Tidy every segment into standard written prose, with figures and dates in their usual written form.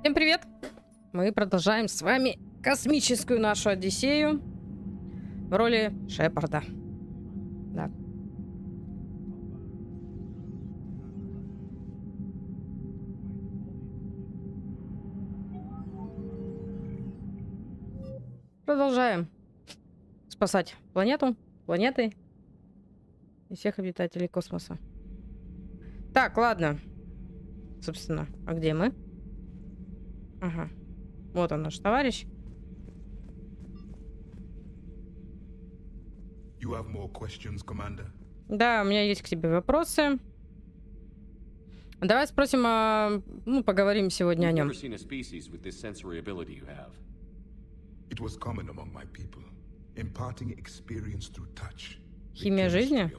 Всем привет! Мы продолжаем с вами космическую нашу Одиссею в роли Шепарда. Да. Продолжаем спасать планеты и всех обитателей космоса. Так, ладно. Собственно, а где мы? Ага. Вот он, наш товарищ. Да, у меня есть к тебе вопросы. Давай спросим, ну, поговорим сегодня о нем. Химия жизни?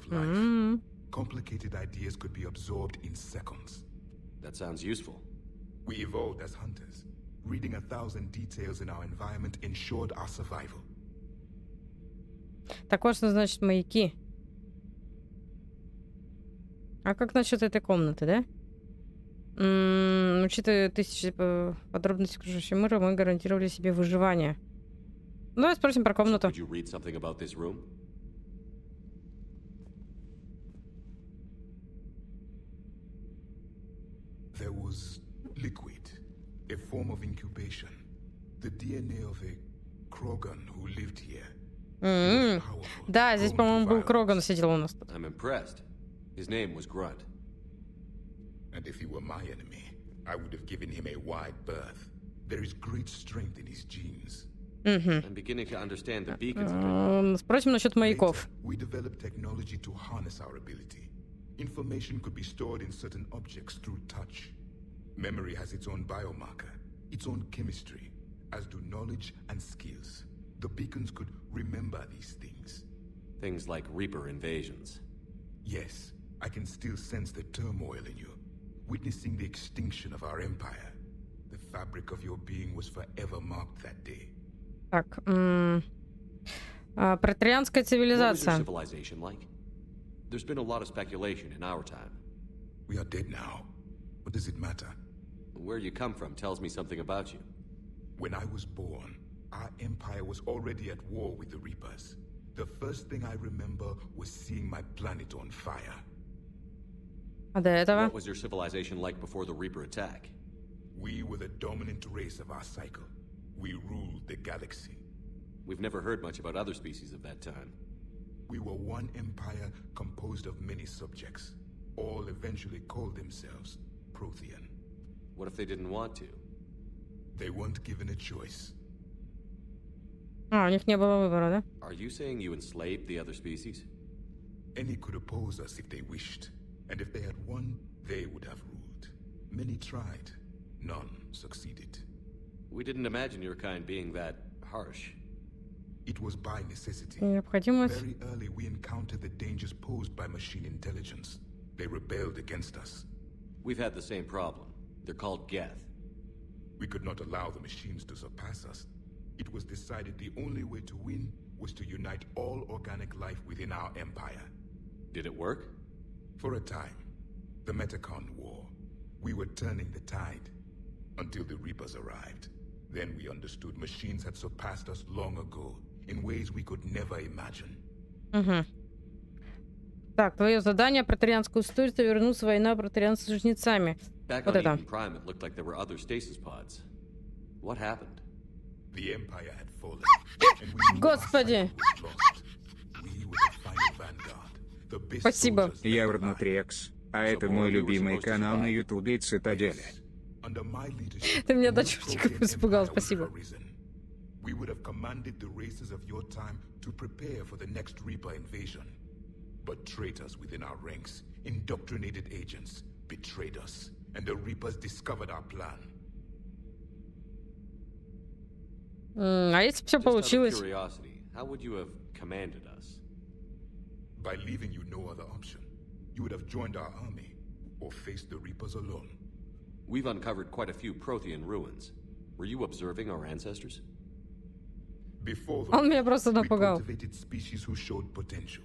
Complicated ideas could be absorbed in seconds. That sounds useful. We evolved as hunters. Reading 1,000 details in our environment ensured our survival. Так вот, что значит маяки. А как насчет этой комнаты, да? Учитывая тысячи подробностей окружающего мира, мы гарантировали себе выживание. Ну, давай спросим про комнату. Could you read something about this room? There was liquid, a form of incubation. The DNA of a Krogan who lived here. Да, здесь, по-моему, был Кроган сидел у нас тут. I'm impressed. His name was Grunt. And if he were my enemy, I would have given him a wide berth. There is great strength in his genes. I'm beginning to understand the beacons. Спросим насчет маяков. We developed technology to harness our ability. Information could be stored in certain objects through touch. Memory has its own biomarker, its own chemistry, as do knowledge and skills. The beacons could remember these things. Things like Reaper invasions. Yes, I can still sense the turmoil in you, witnessing the extinction of our empire. The fabric of your being was forever marked that day. Так, протрианская What was your цивилизация. civilization like? There's been a lot of speculation in our time. We are dead now. What does it matter? Where you come from tells me something about you. When I was born, our empire was already at war with the Reapers. The first thing I remember was seeing my planet on fire. А до этого? What was your civilization like before the Reaper attack? We were the dominant race of our cycle. We ruled the galaxy. We've never heard much about other species of that time. We were one empire composed of many subjects. All eventually called themselves Prothean. What if they didn't want to? They weren't given a choice. У них не было выбора, да? Are you saying you enslaved the other species? Any could oppose us if they wished. And if they had won, they would have ruled. Many tried. None succeeded. We didn't imagine your kind being that harsh. It was by necessity. Необходимость. Very early we encountered the dangers posed by machine intelligence. They rebelled against us. We've had the same problem. They're called Geth. We could not allow the machines to surpass us. It was decided the only way to win was to unite all organic life within our empire. Did it work? For a time, the Metacon War, we were turning the tide until the Reapers arrived. Then we understood machines had surpassed us long ago in ways we could never imagine. Так, твое задание протрианскую историю вернуть война протрианцев с жнецами. Back Вот on это. Eden Prime, it looked like there were other stasis pods. What happened? The empire had fallen, and we knew Господи. our cycle was lost. We were the final vanguard, the best Спасибо. soldiers Я ever внутри alive. Экс, а это мой любимый канал на Ютубе Цитадели. Under my leadership, Ты меня a new дочурчиков Prothean испугал, empire would спасибо. have arisen. We would have commanded the races of your time to prepare for the next Reaper invasion. But traitors within our ranks, indoctrinated agents, betrayed us, and the Reapers discovered our plan. А если все Just out of получилось? curiosity, how would you have commanded us? By leaving you no other option, you would have joined our army, or faced the Reapers alone. We've uncovered quite a few Prothean ruins. Were you observing our ancestors? Before the Он меня war, просто we напугал. cultivated species who showed potential.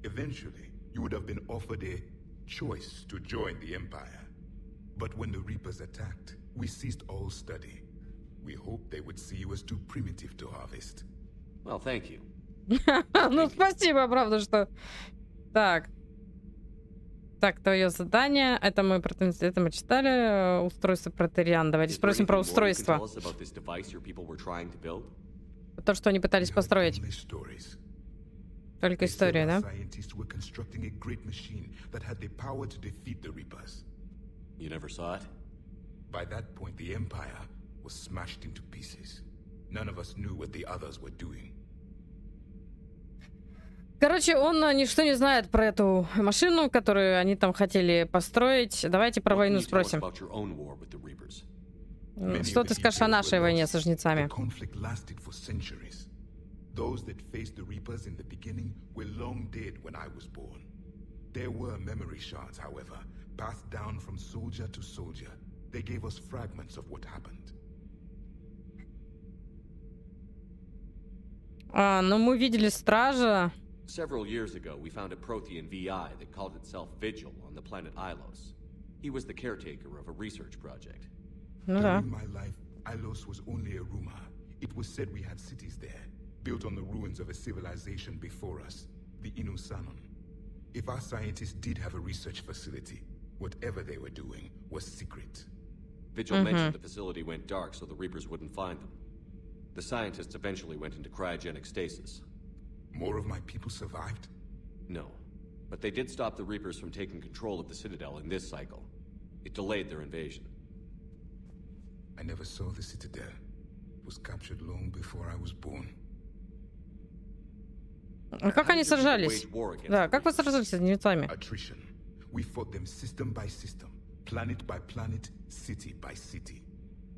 Eventually, you would have been offered a choice to join the Empire. But when the Reapers attacked, We ceased all study. We hoped they would see you as too primitive to harvest. Well, thank you. Ну, спасибо, правда, что... Так. Так, твое задание. Это мы читали. Устройство протериан. Давайте спросим про устройство. То, что они пытались построить. Только история, да? You never saw it? By that point, the Empire was smashed into pieces. None of us knew what the others were doing. Короче, он ничто не знает про эту машину, которую они там хотели построить. Давайте про войну спросим. Что ты скажешь о нашей войне со жнецами? Those that faced the Reapers in the beginning were long dead when I was born. There were memory shards, however, passed down from soldier to soldier. They gave us fragments of what happened. Ну мы видели стража. Several years ago, we found a Prothean VI that called itself Vigil on the planet Ilos. He was the caretaker of a research project. During my life, Ilos was only a rumor. It was said we had cities there, built on the ruins of a civilization before us, the Inusanon. If our scientists did have a research facility, whatever they were doing was secret. Vigil mentioned the facility went dark so the Reapers wouldn't find them. The scientists eventually went into cryogenic stasis. More of my people survived? No, but they did stop the Reapers from taking control of the Citadel in this cycle. It delayed their invasion. I never saw the Citadel. It was captured long before I was born. Как они сражались? Да, как вы сражались с жнецами? Attrition. We fought them system by system, planet by planet, city by city.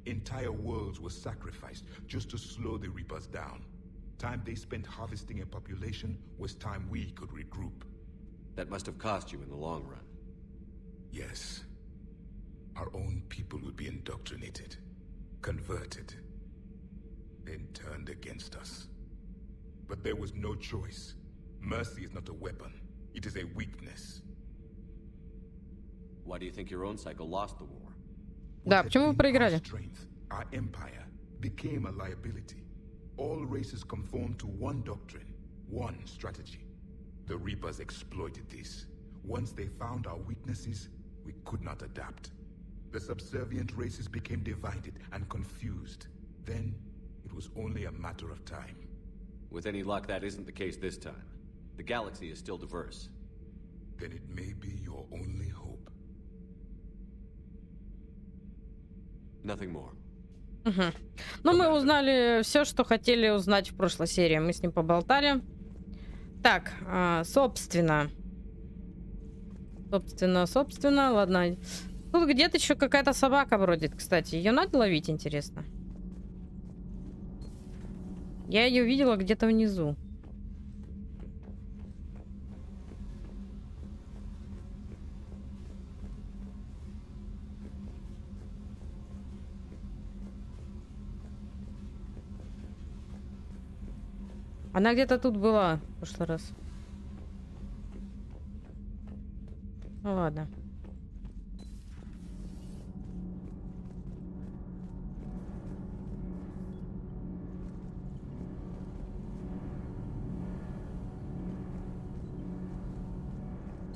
Entire worlds were sacrificed just to slow the Reapers down. Time they spent harvesting a population was time we could regroup. That must have cost you in the long run. Yes. Our own people would be indoctrinated, converted, then turned against us. But there was no choice. Mercy is not a weapon. It is a weakness. Why do you think your own cycle lost the war? Да, почему вы проиграли? Our empire became a liability. All races conformed to one doctrine, one strategy. The Reapers exploited this. Once they found our weaknesses, we could not adapt. The subservient races became divided and confused. Then, it was only a matter of time. With any luck, that isn't the case this time. The galaxy is still diverse. Then it may be your only hope. Nothing more. Ну, мы узнали все, что хотели узнать в прошлой серии. Мы с ним поболтали. Так, собственно, ладно. Тут где-то еще какая-то собака бродит, кстати. Ее надо ловить, интересно. Я ее видела где-то внизу. Она где-то тут была в прошлый раз. Ну ладно.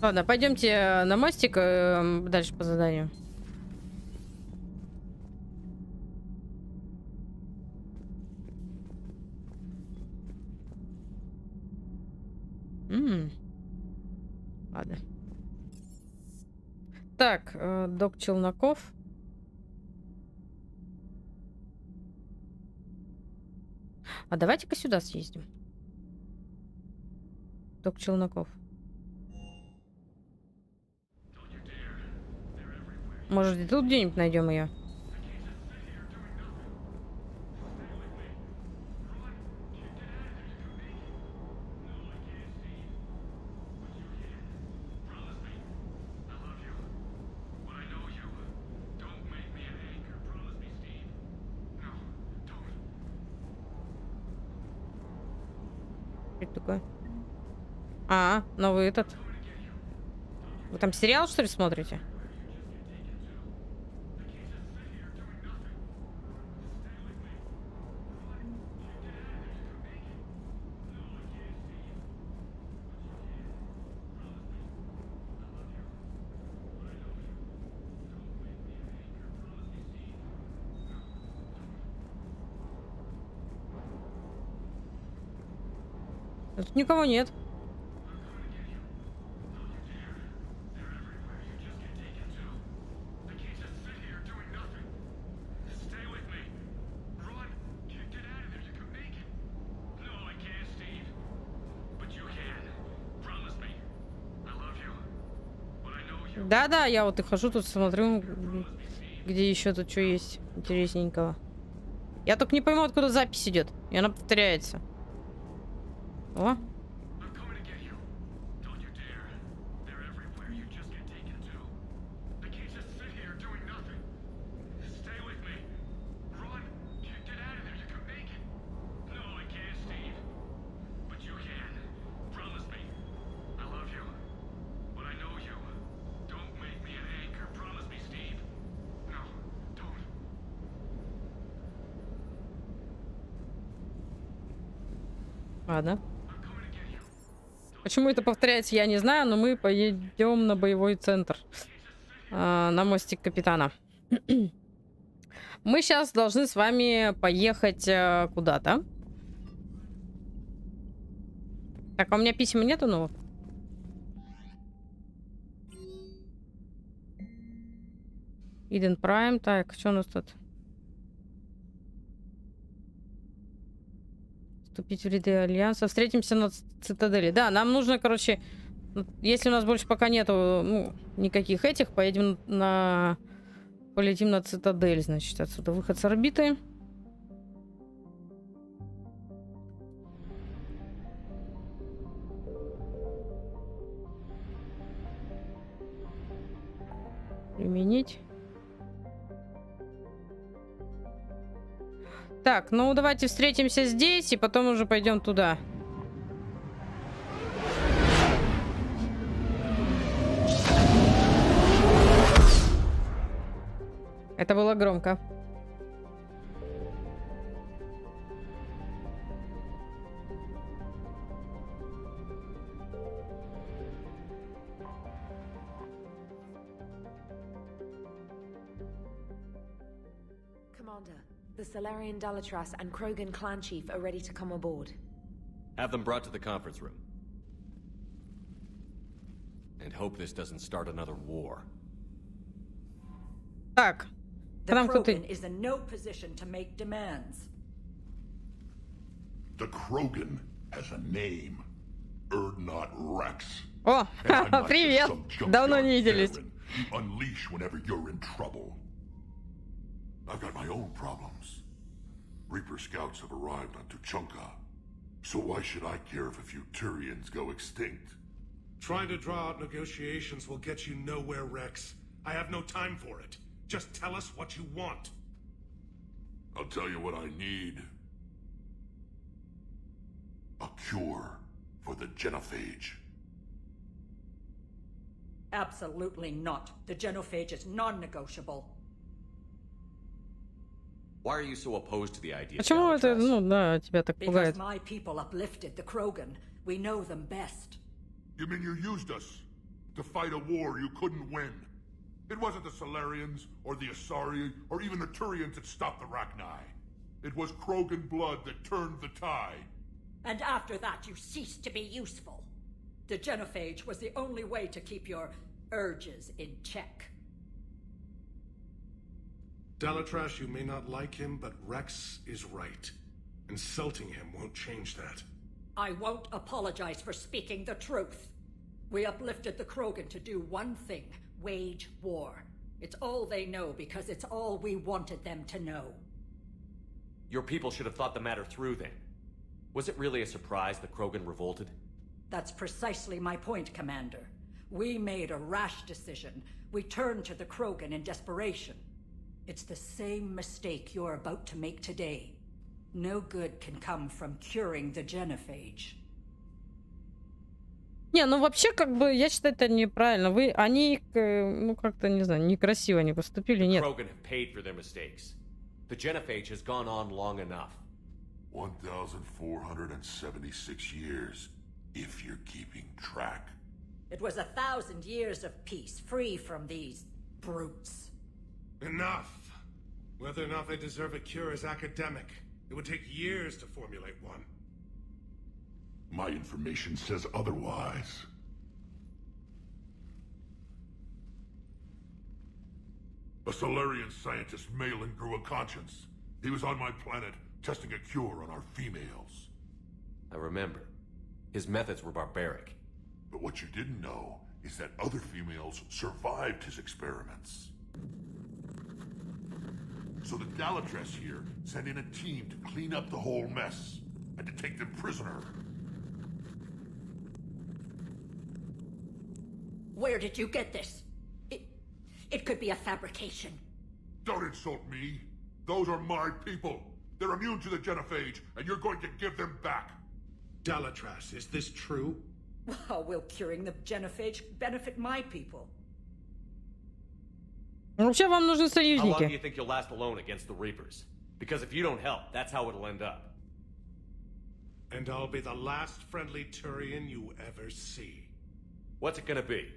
Ладно, пойдемте на мостик дальше по заданию. Ладно. Так, док Челноков. А давайте-ка сюда съездим. Док Челноков. Может, и тут где-нибудь найдем ее? Что это такое? Новый этот. Вы там сериал, что ли, смотрите? Тут никого нет. Да-да, я вот и хожу тут, смотрю, где еще тут что есть интересненького. Я только не пойму, откуда запись идет. И она повторяется. О. Ладно. Почему это повторяется, я не знаю, но мы поедем на боевой центр. На мостик капитана. Мы сейчас должны с вами поехать куда-то. Так, а у меня писем нету новых? Иден Прайм. Так, что у нас тут? Вступить в ряды Альянса. Встретимся на цитадели. Да, нам нужно, короче, если у нас больше пока нету никаких этих, поедем на... Полетим на цитадель, значит, отсюда выход с орбиты. Применить. Так, ну давайте встретимся здесь и потом уже пойдем туда. Это было громко. The Solarian Dalatras and Krogan clan chief are ready to come aboard. Have them brought to the conference room. And hope this doesn't start another war. Так. The Krogan is in no position to make demands. The Krogan has a name. Erdnot Rex. О, привет! Давно не виделись. Unleash whenever you're in trouble. I've got my own problems. Reaper scouts have arrived on Tuchanka. So why should I care if a few Turians go extinct? Trying to draw out negotiations will get you nowhere, Rex. I have no time for it. Just tell us what you want. I'll tell you what I need. A cure for the genophage. Absolutely not. The genophage is non-negotiable. Why are you so opposed to the idea? Почему это, да, тебя так пугает? Because my people uplifted the Krogan. We know them best. You mean you used us to fight a war you couldn't win? It wasn't the Solarians, or the Asari, or even the Turians that stopped the Rachni. It was Krogan blood that turned the tide. And after that, you ceased to be useful. The genophage was the only way to keep your urges in check. Dalatras, you may not like him, but Rex is right. Insulting him won't change that. I won't apologize for speaking the truth. We uplifted the Krogan to do one thing, wage war. It's all they know because it's all we wanted them to know. Your people should have thought the matter through then. Was it really a surprise the Krogan revolted? That's precisely my point, Commander. We made a rash decision. We turned to the Krogan in desperation. It's the same mistake you're about to make today. No good can come from curing the genophage. Не, ну вообще, как бы, я считаю, это неправильно. Они, ну как-то, не знаю, некрасиво не поступили, нет. Krogan have paid for their mistakes. The genophage has gone on long enough. 1,476 years, if you're keeping track. It was 1,000 years of peace, free from these brutes. Enough! Whether or not they deserve a cure is academic. It would take years to formulate one. My information says otherwise. A Solarian scientist Malin grew a conscience. He was on my planet, testing a cure on our females. I remember. His methods were barbaric. But what you didn't know is that other females survived his experiments. So the Dalatress here sent in a team to clean up the whole mess, and to take them prisoner. Where did you get this? It could be a fabrication. Don't insult me. Those are my people. They're immune to the genophage, and you're going to give them back. Dalatras, is this true? How will curing the genophage benefit my people? Вообще вам нужны How long do you союзники. think you'll last alone against the Reapers? Because if you don't help, that's how it'll end up. And I'll be the last friendly Turian you ever see. What's it gonna be?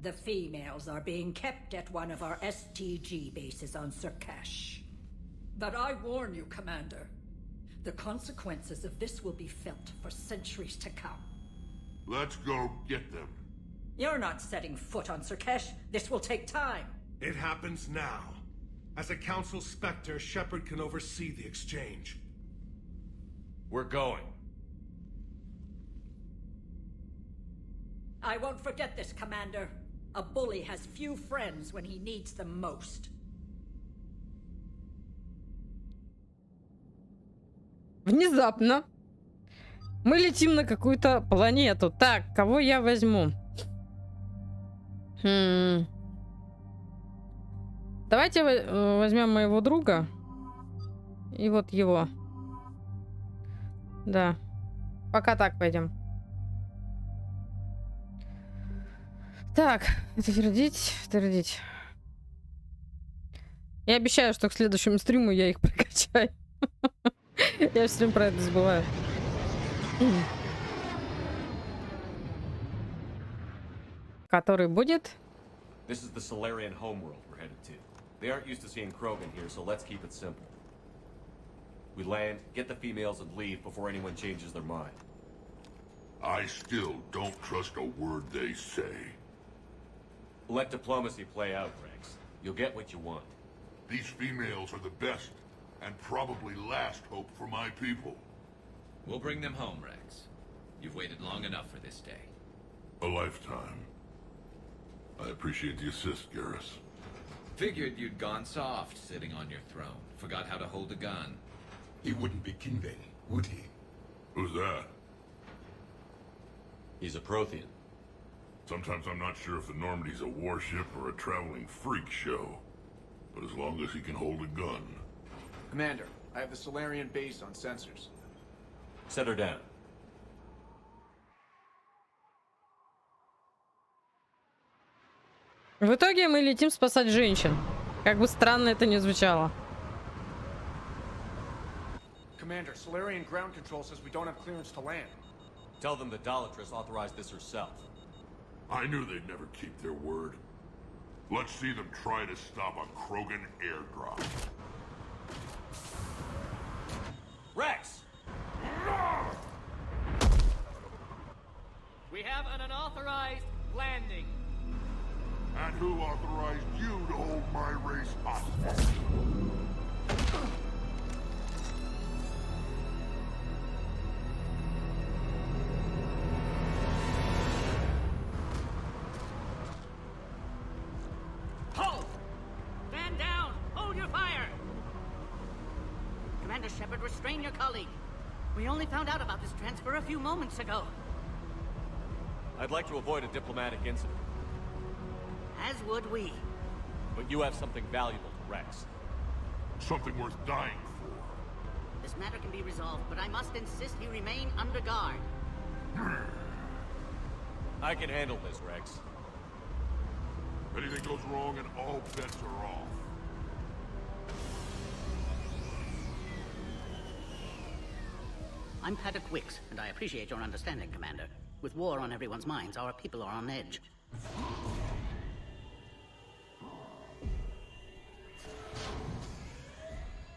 The females are being kept at one of our STG bases on Surkash. But I warn you, Commander. The consequences of this will be felt for centuries to come. Let's go get them. You're not setting foot on Surkash. This will take time. It happens now. As a Council Spectre, Shepard can oversee the exchange. We're going. I won't forget this, Commander. A bully has few friends when he needs them most. Внезапно мы летим на какую-то планету. Так, кого я возьму? Давайте возьмем моего друга. И вот его. Да. Пока так пойдем. Так, твердить. Я обещаю, что к следующему стриму я их прокачаю. Я все время про это забываю. Который будет? This is the Solarian homeworld we're headed to. They aren't used to seeing Krogan here, so let's keep it simple. We land, get the females, and leave before anyone changes their mind. I still don't trust a word they say. Let diplomacy play out, Rex. You'll get what you want. These females are the best, and probably last hope for my people. We'll bring them home, Rex. You've waited long enough for this day. A lifetime. I appreciate the assist, Garrus. Figured you'd gone soft sitting on your throne. Forgot how to hold a gun. He wouldn't be Kinvey, would he? Who's that? He's a Prothean. Sometimes I'm not sure if the Normandy's a warship or a traveling freak show. But as long as he can hold a gun. Commander, I have the Solarian base on sensors. Set her down. В итоге мы летим спасать женщин. Как бы странно это ни звучало. Commander, Solarian ground control says we don't have clearance to land. Tell them the Dalatress authorized this herself. I knew they'd never keep their word. Let's see them try to stop a Krogan airdrop. Rex! We have an unauthorized landing. And who authorized you to hold my race hostage? Hold! Stand down! Hold your fire! Commander Shepard, restrain your colleague. We only found out about this transfer a few moments ago. I'd like to avoid a diplomatic incident. As would we. But you have something valuable to Rex. Something worth dying for. This matter can be resolved, but I must insist he remain under guard. I can handle this, Rex. If anything goes wrong, and all bets are off. I'm Paddock Wicks, and I appreciate your understanding, Commander. With war on everyone's minds, our people are on edge.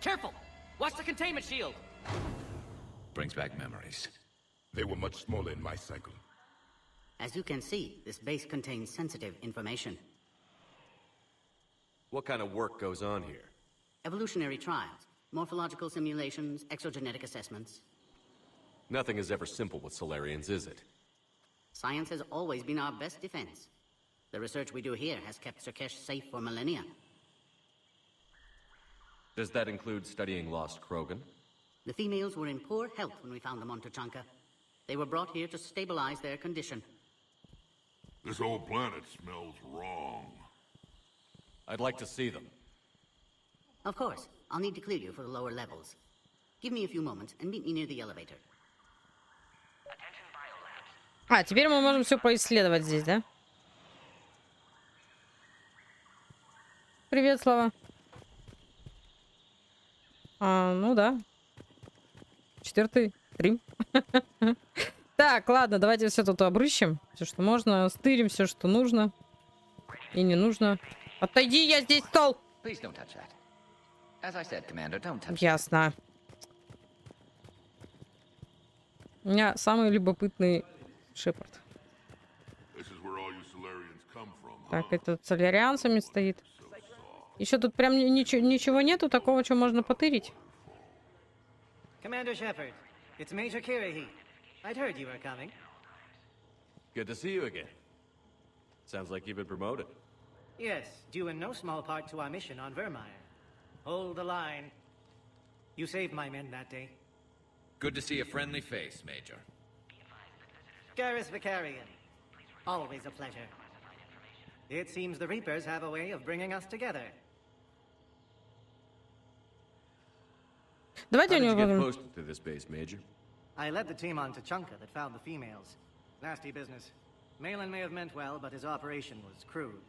Careful! Watch the containment shield! Brings back memories. They were much smaller in my cycle. As you can see, this base contains sensitive information. What kind of work goes on here? Evolutionary trials, morphological simulations, exogenetic assessments. Nothing is ever simple with Solarians, is it? Science has always been our best defense. The research we do here has kept Sirkesh safe for millennia. Does that include studying lost Krogan? The females were in poor health when we found them on Tuchanka. They were brought here to stabilize their condition. This whole planet smells wrong. I'd like to see them. Of course. I'll need to clear you for the lower levels. Give me a few moments and meet me near the elevator. А, теперь мы можем все поисследовать здесь, да? Привет, Слава. Ну да. 4-й стрим. Так, ладно, давайте все тут обрыщем. Все, что можно. Стырим все, что нужно. И не нужно. Отойди, я здесь стол! Ясно. У меня самый любопытный Шепард. Так, это с соларианцами стоит. Еще тут прям ничего нету такого, что можно потырить. Commander Shepard, it's Major Kirahi. I'd heard you were coming. Good to see you again. Sounds like you've been promoted. Yes, due in no small part to our mission on Vermeer. Hold the line. You saved my men that day. Good to see a friendly face, Major. Garrus Vicarian. Always a pleasure. It seems the Reapers have a way of bringing us together. How did you get posted to this base, Major? I led the team on Tuchanka that found the females. Nasty business. Malin may have meant well, but his operation was crude.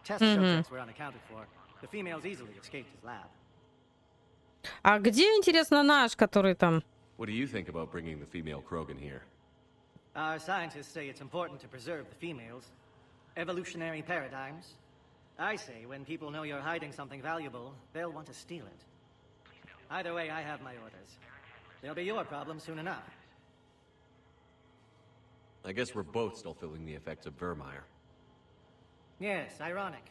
Test subjects were unaccounted for. The females easily escaped his lab. А где, интересно, наш, который там? What do you think about bringing the female Krogan here? Our scientists say it's important to preserve the females. Evolutionary paradigms. I say when people know you're hiding something valuable, they'll want to steal it. Either way, I have my orders. They'll be your problem soon enough. I guess we're both still feeling the effects of Vermeer. Yes, ironic.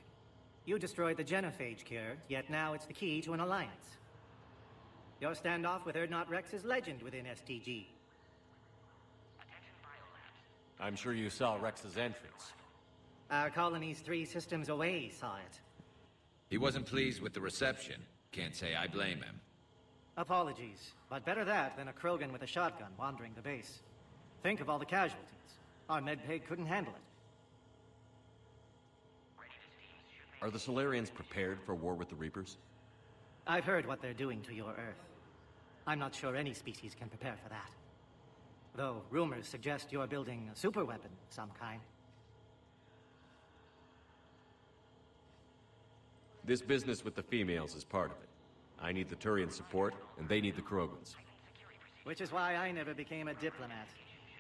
You destroyed the genophage cure, yet now it's the key to an alliance. Your standoff with Erdnot Rex is legend within STG. I'm sure you saw Rex's entrance. Our colony's 3 systems away saw it. He wasn't pleased with the reception. Can't say I blame him. Apologies, but better that than a Krogan with a shotgun wandering the base. Think of all the casualties. Our medpeg couldn't handle it. Are the Solarians prepared for war with the Reapers? I've heard what they're doing to your Earth. I'm not sure any species can prepare for that. Though rumors suggest you're building a superweapon of some kind. This business with the females is part of it. I need the Turian support, and they need the Krogans. Which is why I never became a diplomat.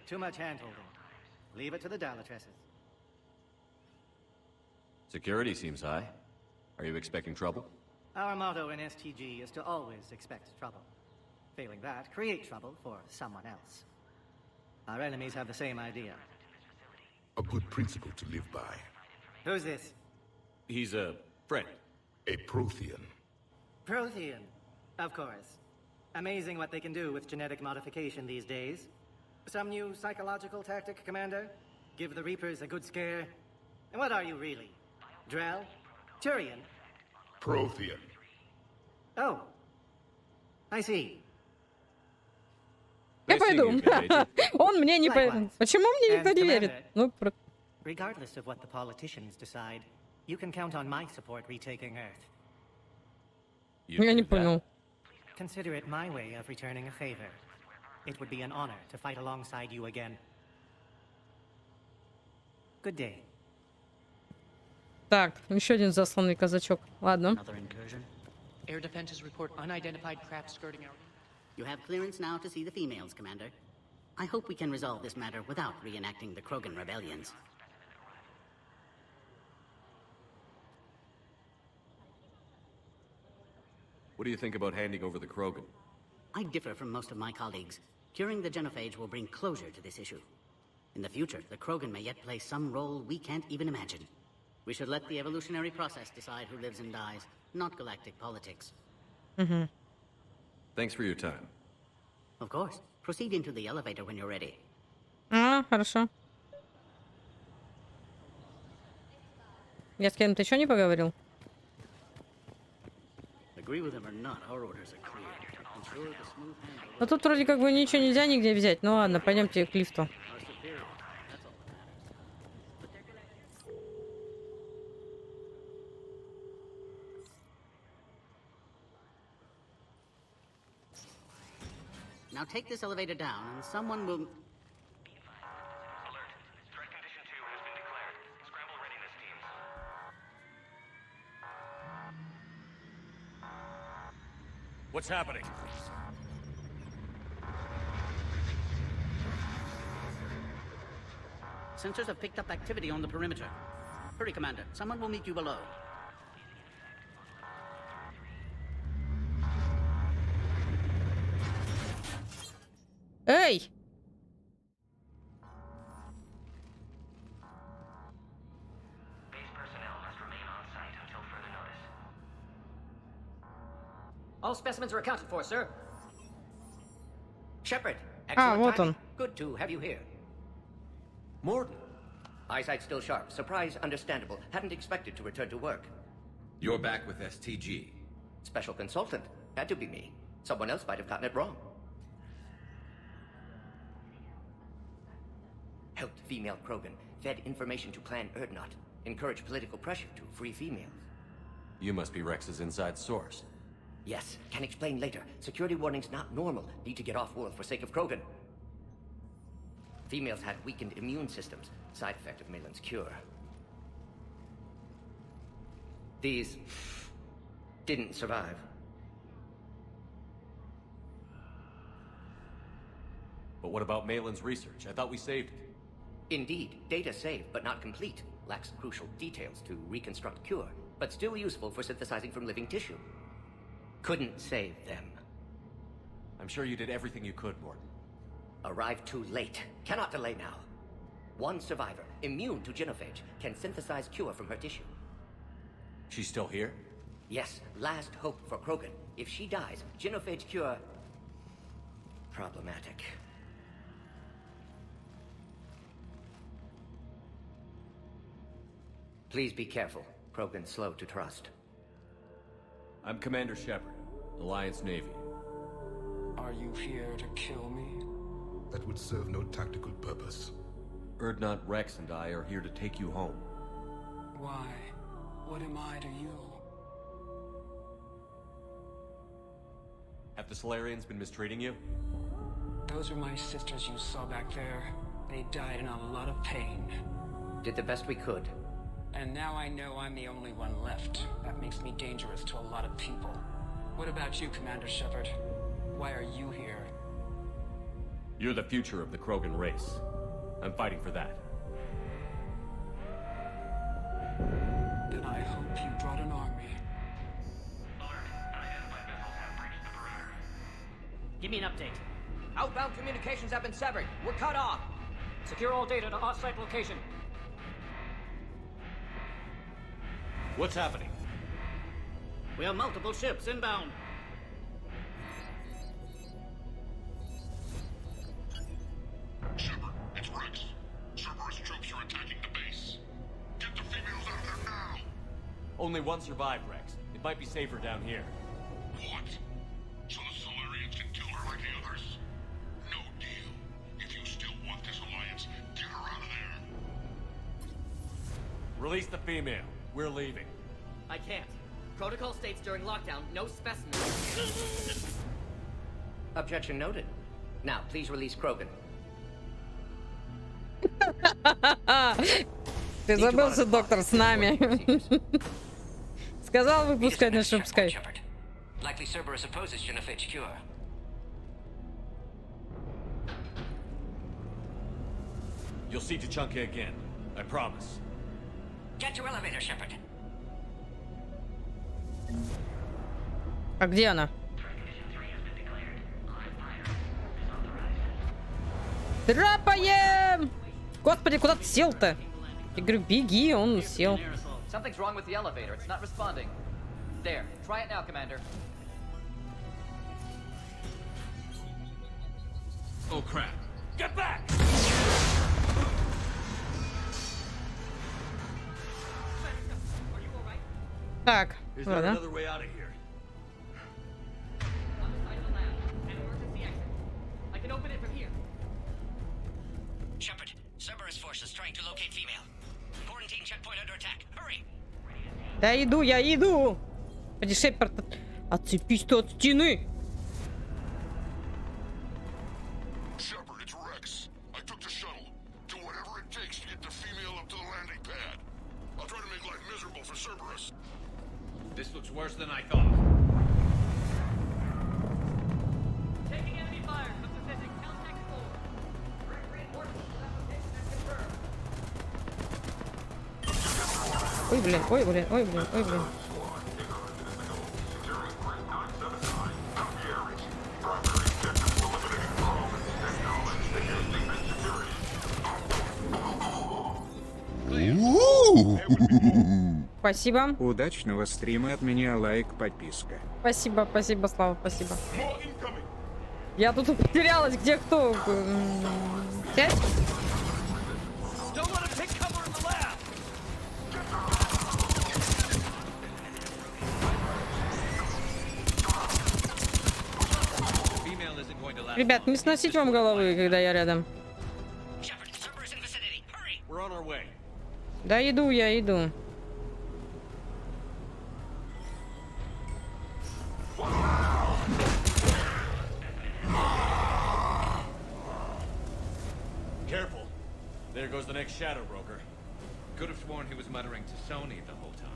Too much hand-holding. Leave it to the Dalatresses. Security seems high. Are you expecting trouble? Our motto in STG is to always expect trouble. Failing that, create trouble for someone else. Our enemies have the same idea. A good principle to live by. Who's this? He's a friend. A Prothean. Prothean, of course. Amazing what they can do with genetic modification these days. Some new psychological tactic, Commander? Give the Reapers a good scare? And what are you really? Drell? Turian? Prothean. Oh. I see. Я пойду. Он мне не поверит. Почему мне никто не верит? Ну, regardless of what the politicians decide, you can count on my support retaking Earth. Я не понял. Consider it my way of returning a favor. It would be an honor to fight alongside you again. Good day. Так, еще один засланный казачок. Ладно. Air defenses report unidentified craft skirting our... You have clearance now to see the females, Commander. I hope we can resolve this matter without reenacting the Krogan rebellions. What do you think about handing over the Krogan? I differ from most of my colleagues. Curing the genophage will bring closure to this issue. In the future, the Krogan may yet play some role we can't even imagine. We should let the evolutionary process decide who lives and dies, not galactic politics. Mm-hmm. Thanks for your time. Of course. Proceed into the elevator when you're ready. Хорошо. Я с кем-то еще не поговорил? Ну тут вроде как бы ничего нельзя нигде взять. Ну ладно, пойдемте к лифту. Now take this elevator down and someone will... What's happening? Sensors have picked up activity on the perimeter. Hurry, Commander. Someone will meet you below. Эй! All specimens are accounted for, sir. Shepard, вот он. Good to have you here. Morton. Eyesight still sharp. Surprise understandable. Hadn't expected to return to work. You're back with STG. Special consultant. Had to be me. Someone else might have gotten it wrong. Helped female Krogan. Fed information to Clan Erdnot. Encouraged political pressure to free females. You must be Rex's inside source. Yes, can explain later. Security warning's not normal. Need to get off-world for sake of Krogan. Females had weakened immune systems. Side effect of Malin's cure. These... didn't survive. But what about Malin's research? I thought we saved it. Indeed, data saved, but not complete. Lacks crucial details to reconstruct cure, but still useful for synthesizing from living tissue. Couldn't save them. I'm sure you did everything you could, Morton. Arrived too late. Cannot delay now. One survivor, immune to genophage, can synthesize cure from her tissue. She's still here? Yes, last hope for Krogan. If she dies, genophage cure... problematic. Please be careful. Krogan's slow to trust. I'm Commander Shepard, Alliance Navy. Are you here to kill me? That would serve no tactical purpose. Erdnot, Rex, and I are here to take you home. Why? What am I to you? Have the Solarians been mistreating you? Those are my sisters you saw back there. They died in a lot of pain. Did the best we could. And now I know I'm the only one left. That makes me dangerous to a lot of people. What about you, Commander Shepard? Why are you here? You're the future of the Krogan race. I'm fighting for that. Then I hope you brought an army. Give me an update. Outbound communications have been severed. We're cut off. Secure all data to off-site location. What's happening? We have multiple ships inbound. Shepard, it's Rex. Cerberus troops are attacking the base. Get the females out of there now! Only one survived, Rex. It might be safer down here. What? So the Solarians can kill her like the others? No deal. If you still want this alliance, get her out of there. Release the female. We're leaving. I can't. Protocol states during lockdown, no specimens. Objection noted. Now, please release Krogan. Ты забылся, доктор, с нами. Сказал выпускать, значит выпускай. Likely Cerberus opposes genophage cure. You'll see Tachanka again. I promise. Get to elevator, Shepard. А где она? Драпаем! Господи, куда ты сел-то? Я говорю, беги, он сел. Something's wrong with the elevator. It's not responding. There. Try it now, Commander. Oh crap. Get back! Так, Is there ладно. another way out of here? On the side of the lab. An emergency exit. I can open it from here. Shepard, Cerberus forces trying to locate female. Quarantine checkpoint under attack. Hurry! Да иду, я иду. Пойди, Шепард, отцепись ты от стены. Shepard, it's Rex. I took the shuttle. Do whatever it takes to get the female up to the landing pad. I'll try to make life miserable for Cerberus. This looks worse than I thought. Taking enemy fire. Pacific. Contact forward. Reinforcements to that location has confirmed. Ой, блин, ой, блин, ой, блин, ой, блин. Спасибо. Удачного стрима от меня, лайк, подписка. Спасибо, спасибо, Слава, спасибо. Я тут потерялась, где кто. Сядь. Don't let him take cover in the lab! Female isn't going to last. Ребят, не сносить вам головы, когда я рядом. We're on our way. Да иду, я иду. Careful. There goes the next shadow broker. Could have sworn he was muttering to Sony the whole time.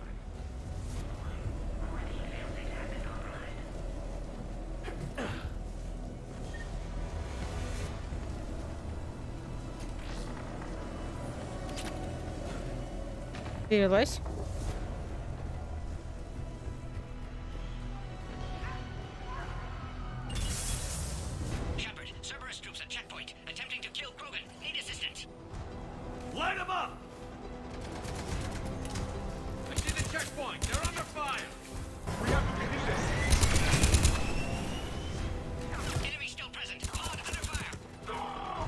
Перелазь. Shepard, Cerberus troops at checkpoint, attempting to kill Krogan. Need assistance. Light him up! I see the checkpoint. They're under fire. Enemy still present. Pod under fire.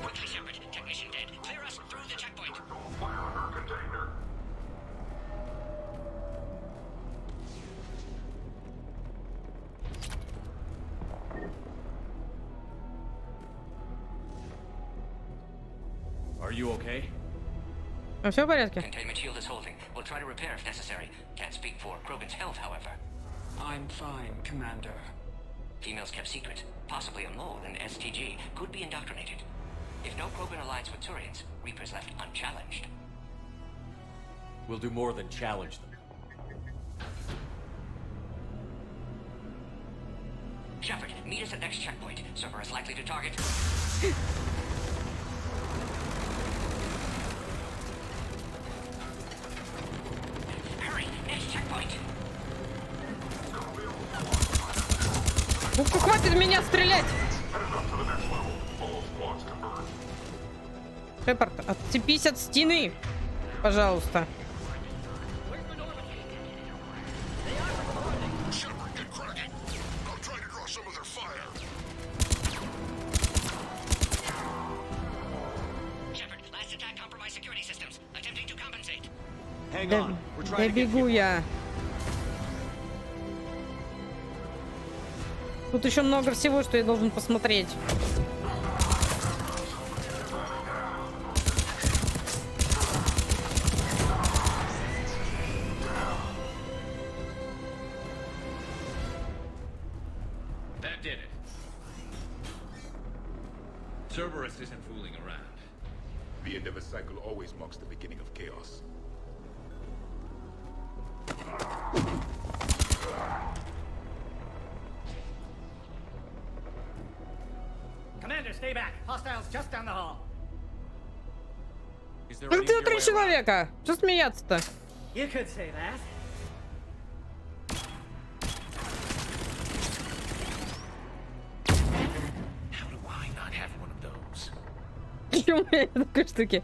Quickly, Shepard. Technician dead. Clear us through the checkpoint. Fire on her container. Are you okay? А все в порядке? Containment shield is holding. We'll try to repair if necessary. Can't speak for Krogan's health, however. I'm fine, Commander. Females kept secret, possibly a mole in STG, could be indoctrinated. If no Krogan alliance with Turians, Reapers left unchallenged. We'll do more than challenge them. Shepard, meet us at next checkpoint. Cerberus likely to target. Hurry, next checkpoint. Ну-ка, хватит меня стрелять! Шепард, отцепись от стены, пожалуйста. Shepard, get cracking. I'll try to draw some of their fire. Shepard, last attack compromised security systems. Attempting to compensate. Hang Да, on. We're да trying to get бегу я. Тут еще много всего, что я должен посмотреть. That did it. Cerberus isn't fooling around. The end of a cycle always marks the beginning of chaos. Commander, stay back. Hostiles just down the hall. Is there Как an ты easier три way around? человека? Что смеяться-то? You could say that. How do I not have one of those? Почему у меня такой штуки?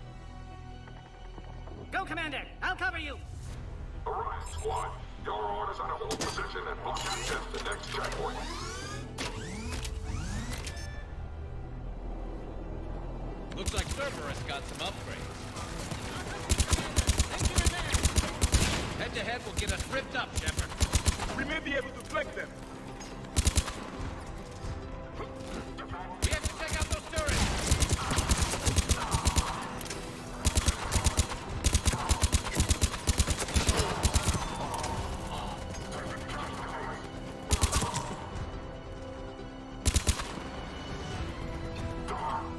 Go, Commander! I'll cover you! Alright, squad. Your orders are to hold position and block access to next checkpoint. Looks like Cerberus got some upgrades. Head to head will get us ripped up, Shepard. We may be able to flank them. We have to take out those turrets.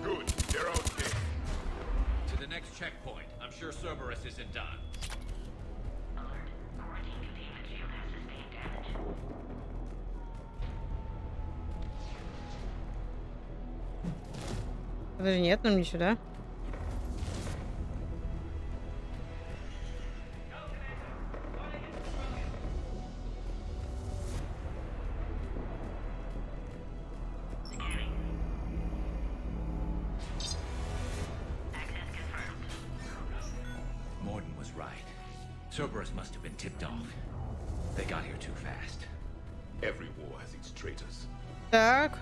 Good. They're okay. To the next checkpoint. I'm sure Cerberus isn't done. Подожди, нет, нам не сюда. Morden was right. Cerberus must have been tipped off. They got here too fast. Every war has its traitors. Так.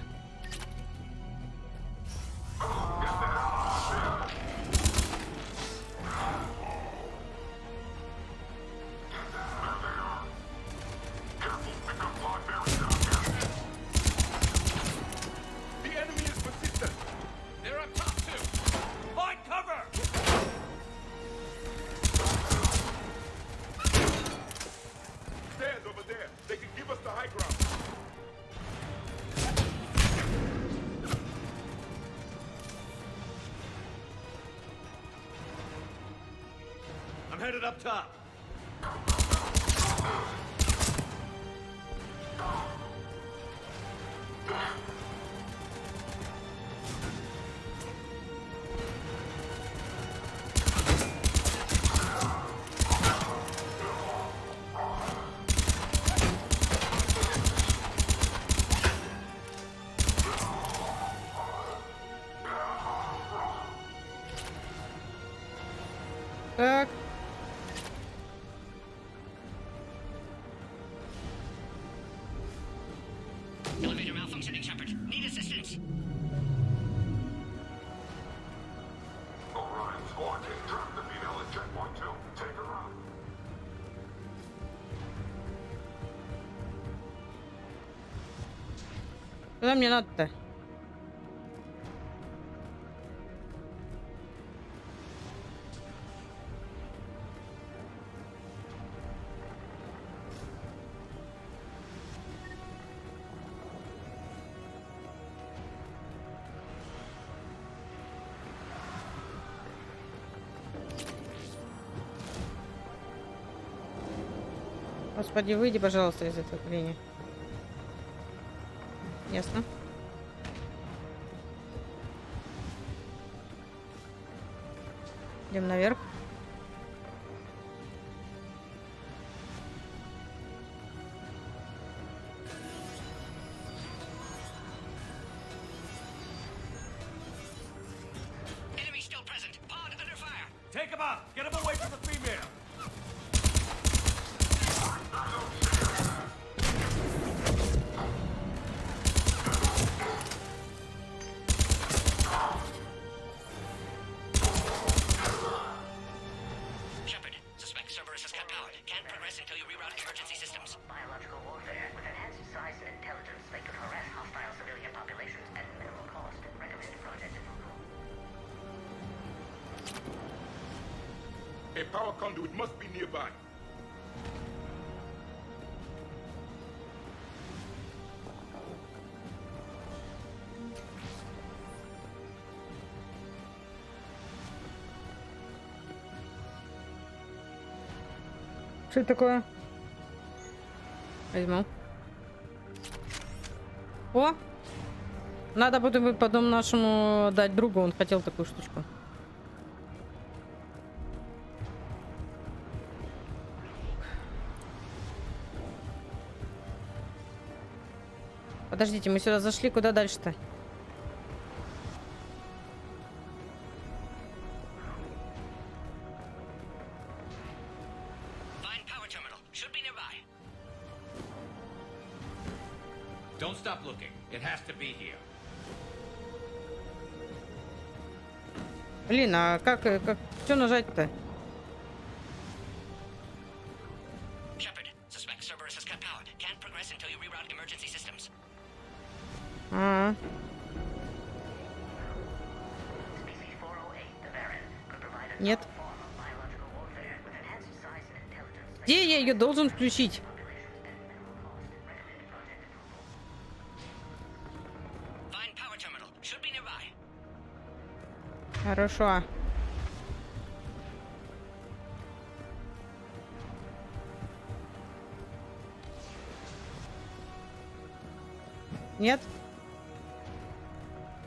The enemy is persistent. They're up top too. Find cover! Stairs over there. They can give us the high ground. I'm headed up top. Так. Elevator malfunctioning, Shepard. Need assistance. Alright, squad. Drop the female at checkpoint 2. Take her out. Куда мне надо-то? Господи, выйди, пожалуйста, из этого линии. Ясно. Идем наверх. Enemy still present. Pod under fire. Take him out. Get him away from the female. Shepard, suspect Cerberus has cut power. Can't progress until you reroute emergency systems. Biological warfare with enhanced size and intelligence, they could harass hostile civilian populations at minimal cost. Recommended project. A power conduit must be nearby. Что это такое? Возьму. О! Надо потом нашему дать другу, он хотел такую штучку. Подождите, мы сюда зашли, куда дальше-то? Don't stop looking. It has to be here. Блин, а как что нажать-то? А. Нет. Где я ее должен включить? Хорошо. Нет?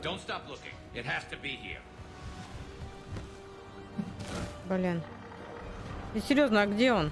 Don't stop looking. It has to be here. Блин. И серьезно, а где он?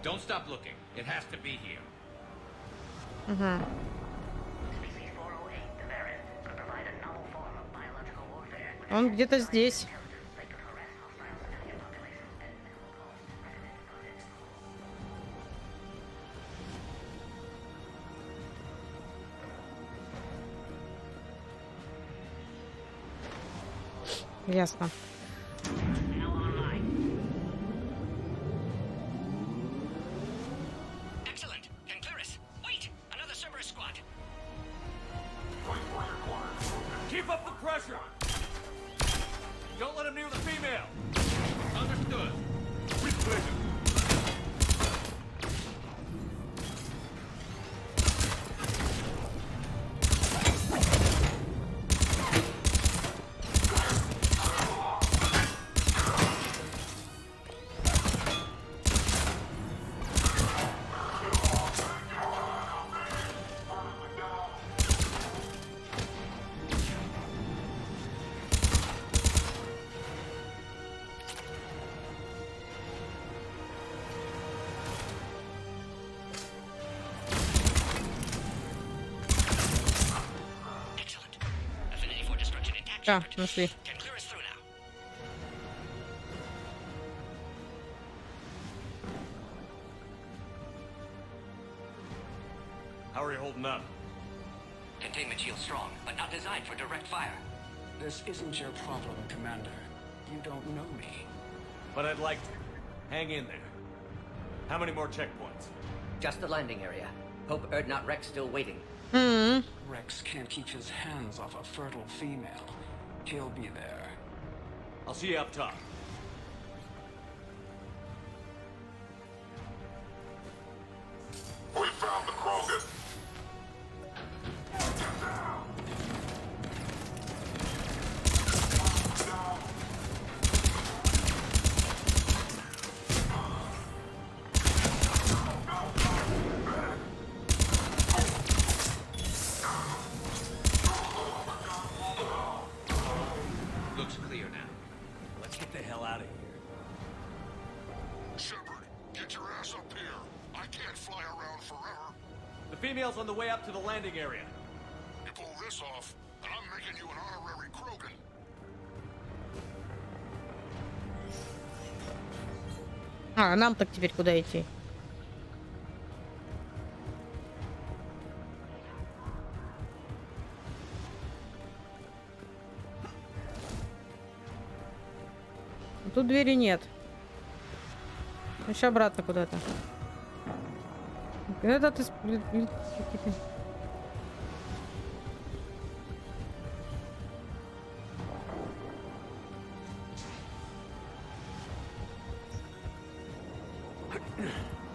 Don't stop looking. It has to be here. Угу. Он где-то здесь. Ясно. Keep up the pressure! Don't let him near the female! Understood. With pleasure. А, нашли. How are you holding up? Containment shield strong, but not designed for direct fire. This isn't your problem, Commander. You don't know me. But I'd like to. Hang in there. How many more checkpoints? Just the landing area. Hope Erdnot Rex still waiting. Hmm. Rex can't keep his hands off a fertile female. He'll be there. I'll see you up top. We found the Krogan. Looks clear now. Let's get the hell out of here. Shepard, get your ass up here. I can't fly around forever. The female's on the way up to the landing area. You pull this off, and I'm making you an honorary Krogan. А, нам так теперь куда идти? Тут двери нет. Еще обратно куда-то. Это ты...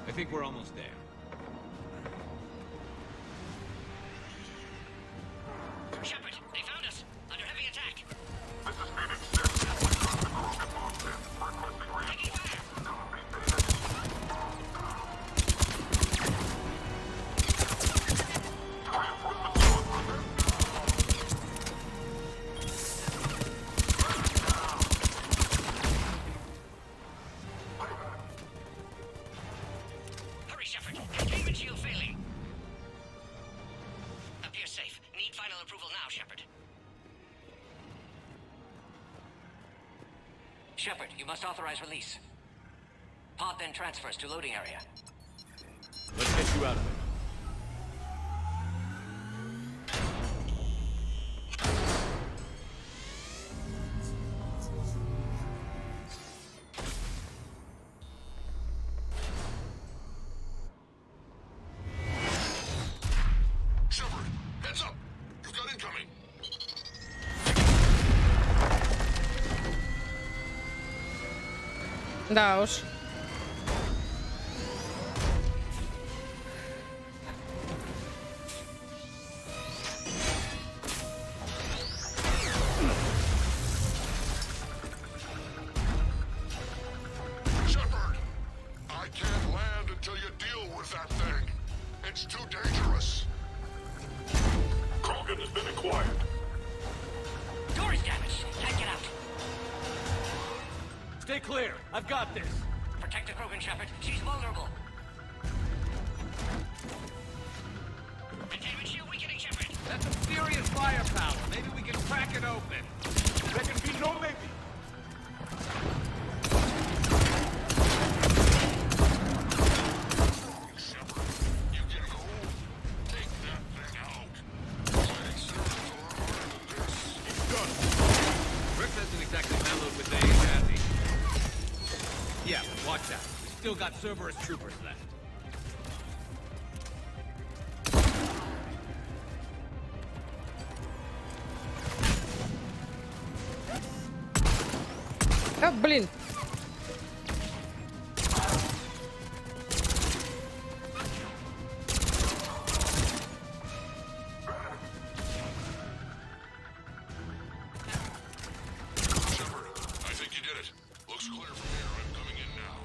I think we're almost there. Shepard, they found us. Under heavy attack. Hurry, Shepard. Containment shield failing. Appears safe. Need final approval now, Shepard. Shepard, you must authorize release. Pod then transfers to loading area. Let's get you out of it. Shepard, heads up! You've got incoming! Да уж. Shepard! I can't land until you deal with that thing. It's too dangerous. Krogan has been acquired. Door is damaged. Can't get out. Stay clear. I've got this. Protect the Krogan, Shepard. She's vulnerable. Containment shield weakening, Shepard. That's some serious firepower. Maybe we can crack it open. There can be no maybe. Shepard, you get home, take that thing out. Fighting servers a lot harder than this. It's done. Rex hasn't exactly mellowed with days, has he? Yeah, but watch out. We still got Cerberus troopers left. А, блин. Shepard, I think you did it. Looks clear from here. I'm coming in now.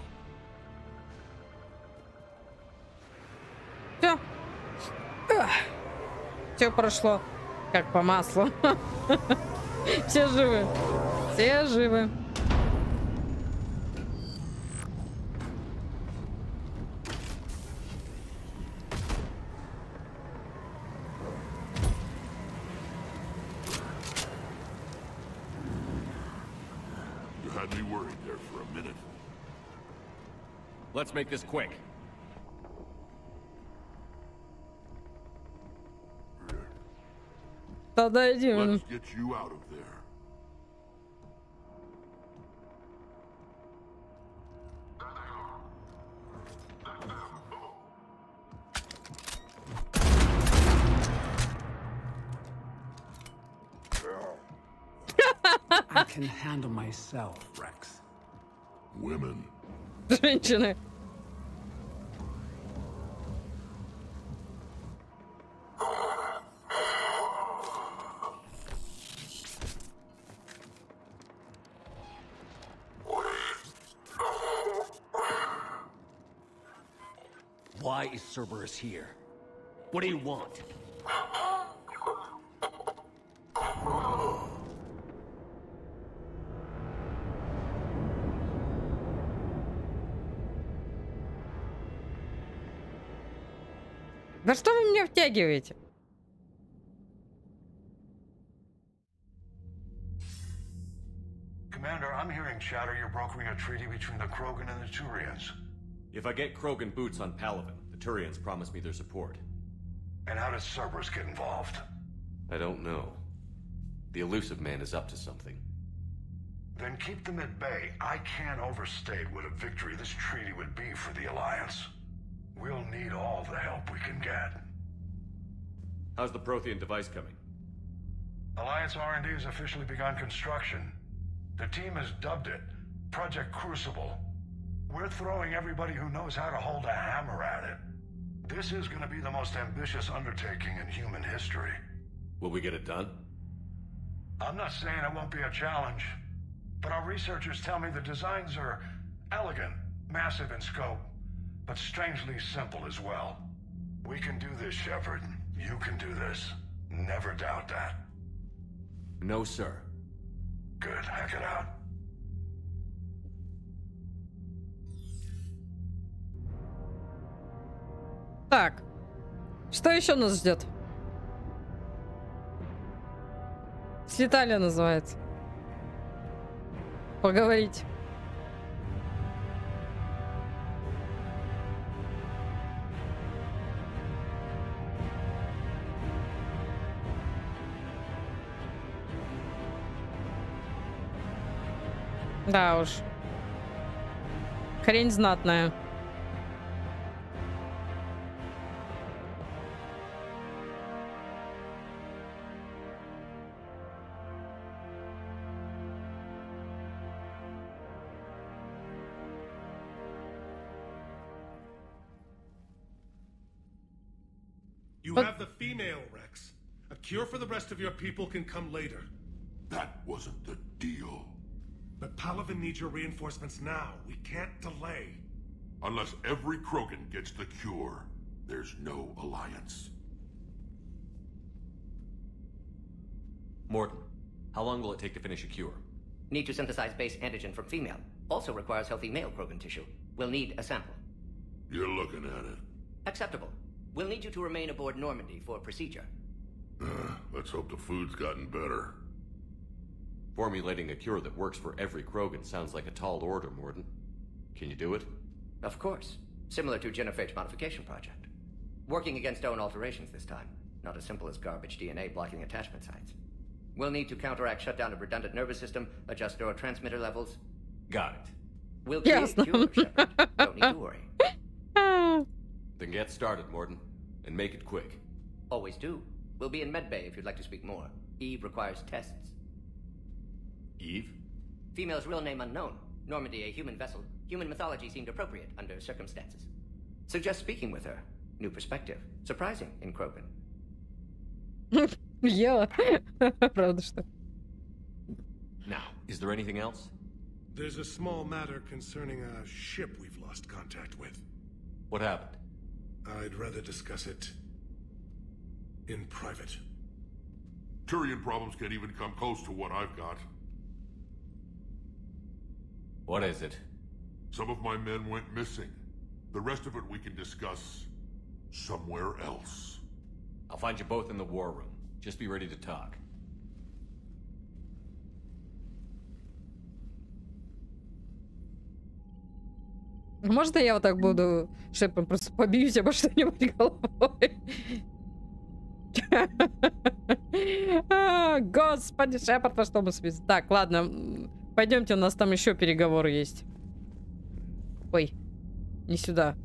Все. Все прошло как по маслу. Все живы. Все живы. You had me worried there for a minute. Let's make this quick. Тогда иди. Let's get you out of there. I can handle myself, Rex. Women. Женщины. Why is Cerberus here? What do you want? Да что вы меня втягиваете? Commander, I'm hearing chatter you're brokering a treaty between the Krogan and the Turians. If I get Krogan boots on Palaven, the Turians promise me their support. And how does Cerberus get involved? I don't know. The elusive man is up to something. Then keep them at bay. I can't overstate what a victory this treaty would be for the Alliance. We'll need all the help we can get. How's the Prothean device coming? Alliance R&D has officially begun construction. The team has dubbed it Project Crucible. We're throwing everybody who knows how to hold a hammer at it. This is going to be the most ambitious undertaking in human history. Will we get it done? I'm not saying it won't be a challenge, but our researchers tell me the designs are elegant, massive in scope, but strangely simple as well. We can do this, Shepard. You can do this. Never doubt that. No, sir. Good, hack it out. Так, что еще нас ждет? Слетали называется. Поговорить. Да уж. Хрень знатная. You have the female, Rex. A cure for the rest of your people can come later. That wasn't the deal. But Palaven needs your reinforcements now. We can't delay. Unless every Krogan gets the cure, there's no alliance. Morton, how long will it take to finish a cure? Need to synthesize base antigen from female. Also requires healthy male Krogan tissue. We'll need a sample. You're looking at it. Acceptable. We'll need you to remain aboard Normandy for procedure. Let's hope the food's gotten better. Formulating a cure that works for every Krogan sounds like a tall order, Morton. Can you do it? Of course. Similar to Jennifer's modification project. Working against own alterations this time. Not as simple as garbage DNA blocking attachment sites. We'll need to counteract shutdown of redundant nervous system, adjust neurotransmitter levels. Got it. We'll create a cure, Shepard. Don't need to worry. Then get started, Morton. And make it quick. Always do. We'll be in medbay if you'd like to speak more. Eve requires tests. Eve? Female's real name unknown. Normandy a human vessel. Human mythology seemed appropriate under circumstances. Suggest speaking with her. New perspective. Surprising in Krogan. Yeah. Правда что? Now, is there anything else? There's a small matter concerning a ship we've lost contact with. What happened? I'd rather discuss it in private. Turian problems can't even come close to what I've got. What is it? Some of my men went missing. The rest of it we can discuss somewhere else. I'll find you both in the war room. Just be ready to talk. Можно я вот так буду шепом просто побьюсь обо что-нибудь головой? Господи, Шепард, во что мы спим? Так, ладно. Пойдемте, у нас там еще переговоры есть. Ой, не сюда.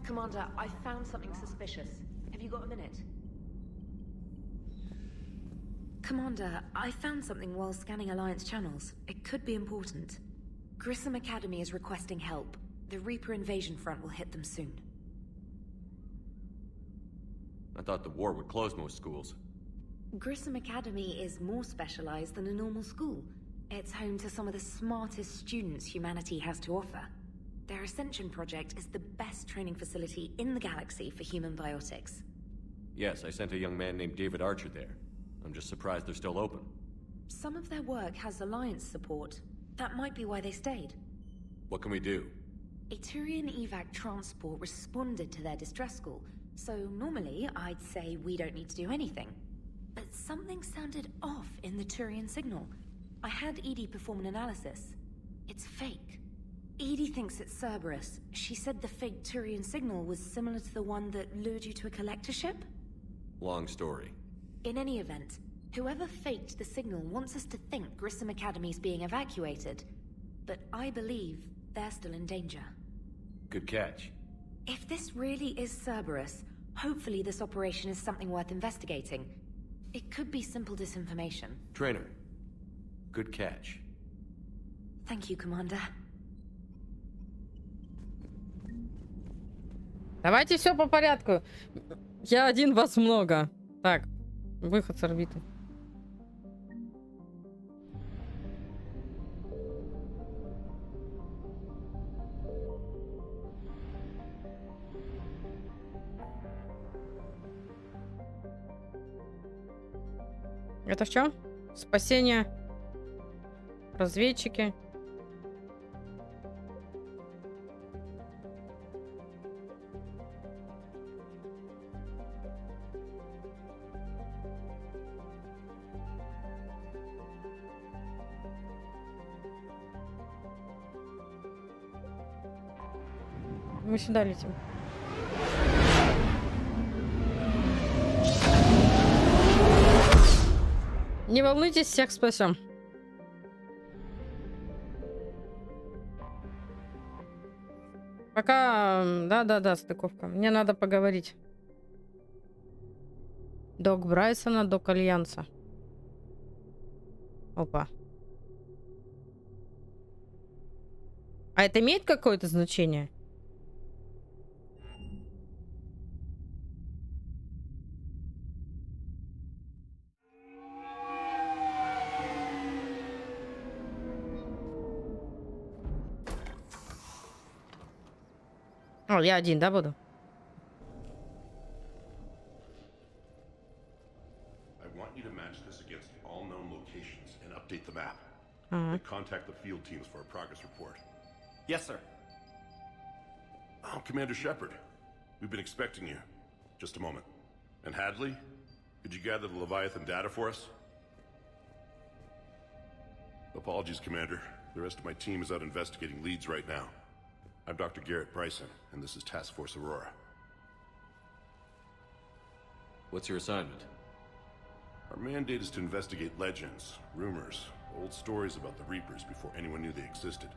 Commander, I found something suspicious. Have you got a minute? Commander, I found something while scanning Alliance channels. It could be important. Grissom Academy is requesting help. The Reaper invasion front will hit them soon. I thought the war would close most schools. Grissom Academy is more specialized than a normal school. It's home to some of the smartest students humanity has to offer. Their Ascension project is the best training facility in the galaxy for human biotics. Yes, I sent a young man named David Archer there. I'm just surprised they're still open. Some of their work has Alliance support. That might be why they stayed. What can we do? A Turian evac transport responded to their distress call, so normally I'd say we don't need to do anything. But something sounded off in the Turian signal. I had Edie perform an analysis. It's fake. Edie thinks it's Cerberus. She said the fake Turian signal was similar to the one that lured you to a collector ship? Long story. In any event, whoever faked the signal wants us to think Grissom Academy's being evacuated. But I believe they're still in danger. Good catch. If this really is Cerberus, hopefully this operation is something worth investigating. It could be simple disinformation. Trainer, good catch. Thank you, Commander. Давайте все по порядку. Я один, вас много. Так, выход с орбиты. Это что? Спасение. Разведчики. Мы сюда летим. Не волнуйтесь, всех спасем. Пока... Да, стыковка. Мне надо поговорить. Док Брайсона, док Альянса. Опа. А это имеет какое-то значение? О, я один, да, буду? Contact the field teams for a progress report. Yes, sir. Oh, Commander Shepard. We've been expecting you. Just a moment. And Hadley, could you gather the Leviathan data for us? Apologies, Commander. The rest of my team is out investigating leads right now. I'm Dr. Garrett Bryson, and this is Task Force Aurora. What's your assignment? Our mandate is to investigate legends, rumors, old stories about the Reapers before anyone knew they existed.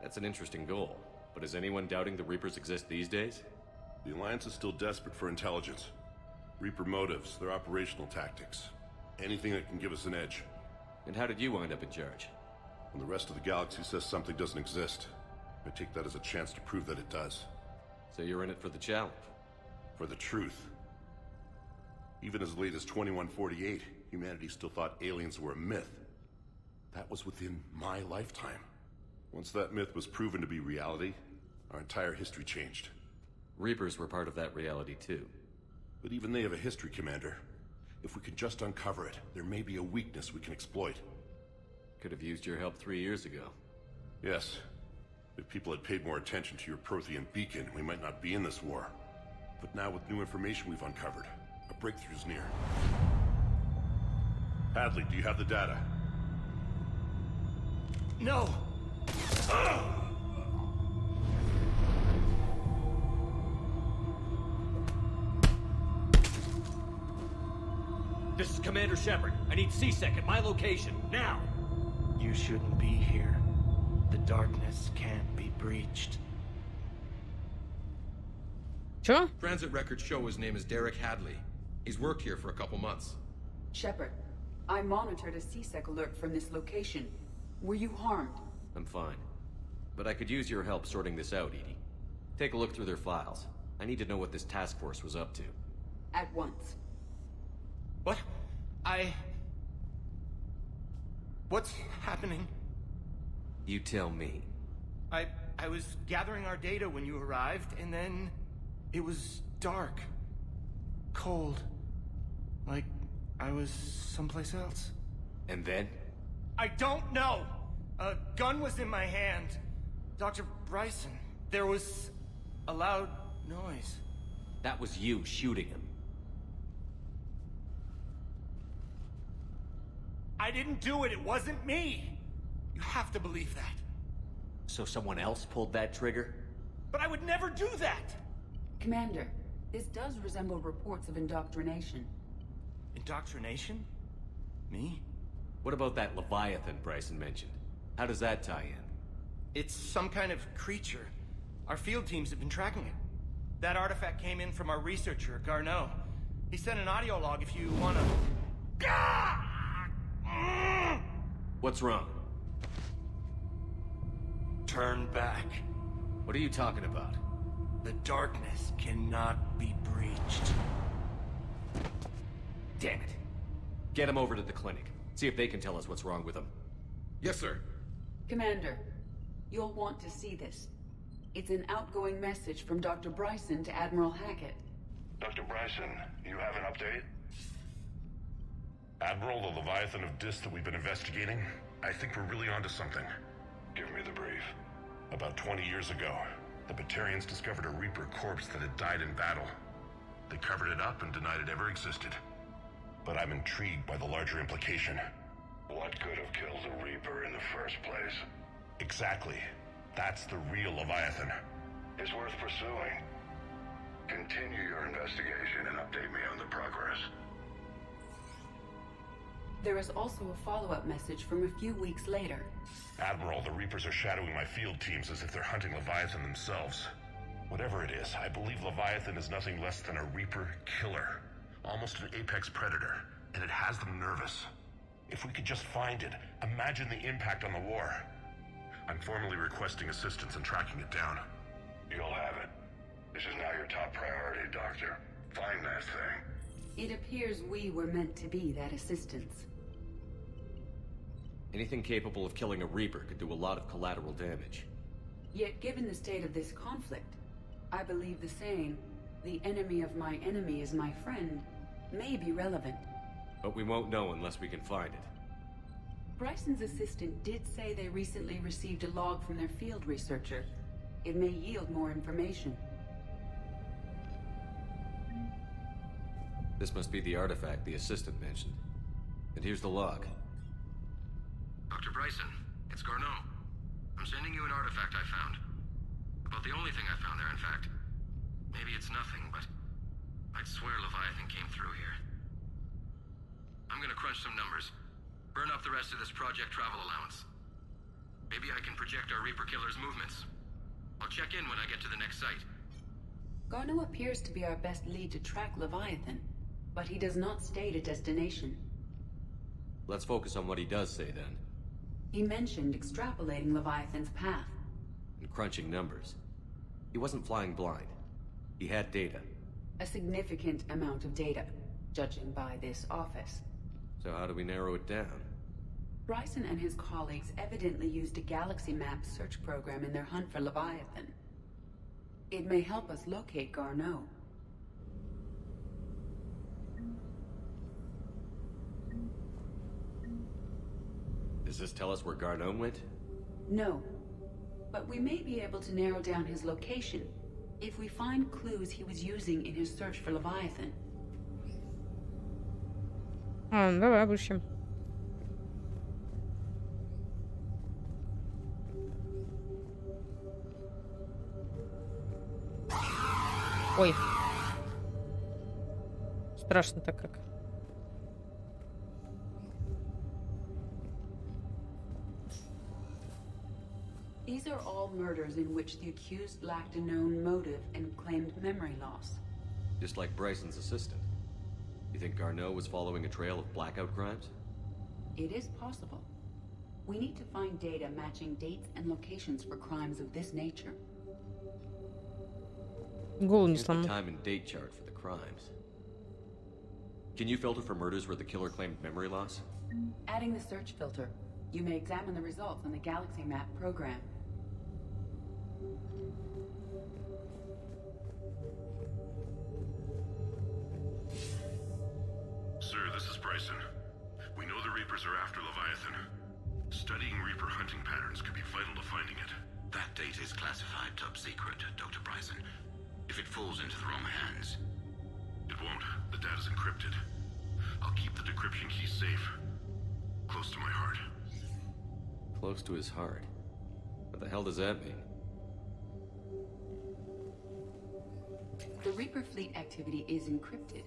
That's an interesting goal, but is anyone doubting the Reapers exist these days? The Alliance is still desperate for intelligence. Reaper motives, their operational tactics. Anything that can give us an edge. And how did you wind up in charge? When the rest of the galaxy says something doesn't exist, I take that as a chance to prove that it does. So you're in it for the challenge? For the truth. Even as late as 2148, humanity still thought aliens were a myth. That was within my lifetime. Once that myth was proven to be reality, our entire history changed. Reapers were part of that reality too. But even they have a history, Commander. If we can just uncover it, there may be a weakness we can exploit. Could have used your help 3 years ago. Yes. If people had paid more attention to your Prothean beacon, we might not be in this war. But now with new information we've uncovered, a breakthrough's near. Hadley, do you have the data? No! This is Commander Shepard. I need C-Sec at my location, now! You shouldn't be here. The darkness can't be breached. Sure. Transit records show his name is Derek Hadley. He's worked here for a couple months. Shepard, I monitored a C-Sec alert from this location. Were you harmed? I'm fine. But I could use your help sorting this out, Edie. Take a look through their files. I need to know what this task force was up to. At once. What? What's happening? You tell me. I was gathering our data when you arrived, and then it was dark. Cold. Like I was someplace else. And then? I don't know! A gun was in my hand. Dr. Bryson, there was a loud noise. That was you shooting him. I didn't do it, it wasn't me! You have to believe that. So someone else pulled that trigger? But I would never do that! Commander, this does resemble reports of indoctrination. Indoctrination? Me? What about that Leviathan Bryson mentioned? How does that tie in? It's some kind of creature. Our field teams have been tracking it. That artifact came in from our researcher, Garneau. He sent an audio log if you wanna... What's wrong? Turn back. What are you talking about? The darkness cannot be breached. Damn it. Get him over to the clinic. See if they can tell us what's wrong with him. Yes, sir. Commander, you'll want to see this. It's an outgoing message from Dr. Bryson to Admiral Hackett. Dr. Bryson, you have an update? Admiral, the Leviathan of Dis that we've been investigating, I think we're really onto something. Give me the brief. About 20 years ago, the Batarians discovered a Reaper corpse that had died in battle. They covered it up and denied it ever existed. But I'm intrigued by the larger implication. What could have killed the Reaper in the first place? Exactly. That's the real Leviathan. It's worth pursuing. Continue your investigation and update me on the progress. There is also a follow-up message from a few weeks later. Admiral, the Reapers are shadowing my field teams as if they're hunting Leviathan themselves. Whatever it is, I believe Leviathan is nothing less than a Reaper killer. Almost an apex predator, and it has them nervous. If we could just find it, imagine the impact on the war. I'm formally requesting assistance in tracking it down. You'll have it. This is now your top priority, Doctor. Find that thing. It appears we were meant to be that assistance. Anything capable of killing a Reaper could do a lot of collateral damage. Yet given the state of this conflict, I believe the saying, "The enemy of my enemy is my friend," may be relevant. But we won't know unless we can find it. Bryson's assistant did say they recently received a log from their field researcher. It may yield more information. This must be the artifact the assistant mentioned. And here's the log. Dr. Bryson, it's Garneau. I'm sending you an artifact I found. About the only thing I found there, in fact. Maybe it's nothing, but I'd swear Leviathan came through here. I'm gonna crunch some numbers. Burn up the rest of this project travel allowance. Maybe I can project our Reaper killer's movements. I'll check in when I get to the next site. Garneau appears to be our best lead to track Leviathan, but he does not state a destination. Let's focus on what he does say then. He mentioned extrapolating Leviathan's path. And crunching numbers. He wasn't flying blind. He had data. A significant amount of data, judging by this office. So how do we narrow it down? Bryson and his colleagues evidently used a galaxy map search program in their hunt for Leviathan. It may help us locate Garneau. Does this tell us where Garneau went? No, but we may be able to narrow down his location if we find clues he was using in his search for Leviathan. Давай обыщем. Ой. Страшно-то как. These are all murders in which the accused lacked a known motive and claimed memory loss. Just like Bryson's assistant. You think Garneau was following a trail of blackout crimes? It is possible. We need to find data matching dates and locations for crimes of this nature. Here's the time and date chart for the crimes. Can you filter for murders where the killer claimed memory loss? Adding the search filter, you may examine the results on the Galaxy Map program. Sir, this is Bryson. We know the Reapers are after Leviathan. Studying Reaper hunting patterns could be vital to finding it. That data is classified top secret, Dr. Bryson. If it falls into the wrong hands... It won't. The data's encrypted. I'll keep the decryption key safe. Close to my heart. Close to his heart? What the hell does that mean? The Reaper fleet activity is encrypted,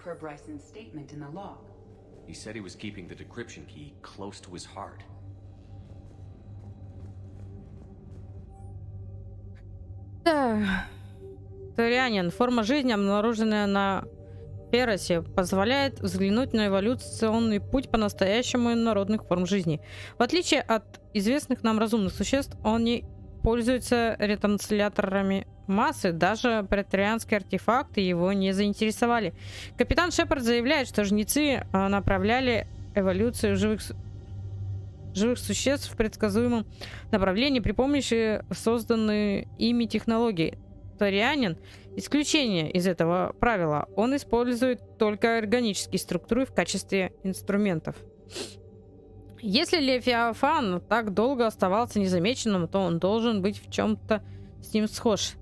per Bryson's statement in the log. He said he was keeping the decryption key close to his heart. Торианин. Форма жизни, обнаруженная на Феросе, позволяет взглянуть на эволюционный путь по-настоящему инородных форм жизни. В отличие от известных нам разумных существ, он не пользуется ретрансляторами массы, даже преторианские артефакты его не заинтересовали. Капитан Шепард заявляет, что жнецы направляли эволюцию живых существ в предсказуемом направлении при помощи созданной ими технологии. Торианин – исключение из этого правила. Он использует только органические структуры в качестве инструментов. Если Левиафан так долго оставался незамеченным, то он должен быть в чем-то с ним схож.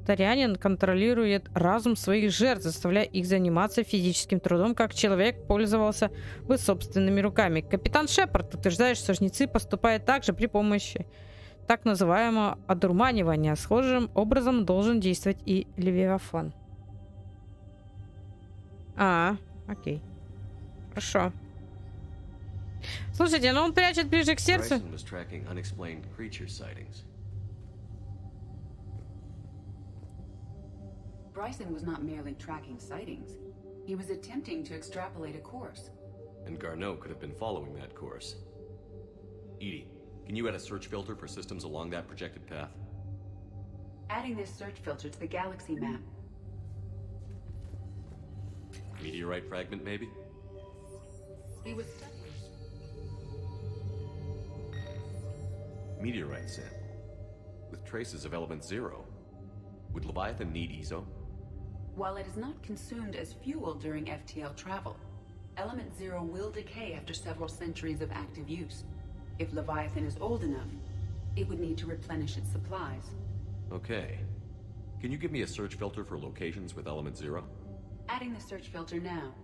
Торианин контролирует разум своих жертв, заставляя их заниматься физическим трудом, как человек пользовался бы собственными руками. Капитан Шепард утверждает, что жнецы поступают также при помощи так называемого одурманивания. Схожим образом должен действовать и Левиафан. Окей. Хорошо. Слушайте, ну он прячет ближе к сердцу. Bryson was not merely tracking sightings. He was attempting to extrapolate a course. And Garneau could have been following that course. Edie, can you add a search filter for systems along that projected path? Adding this search filter to the galaxy map. Meteorite fragment, maybe? He was studying. Meteorite sample. With traces of element 0. Would Leviathan need ESO? While it is not consumed as fuel during FTL travel, element 0 will decay after several centuries of active use. If Leviathan is old enough, it would need to replenish its supplies. Okay. Can you give me a search filter for locations with element 0? Adding the search filter now.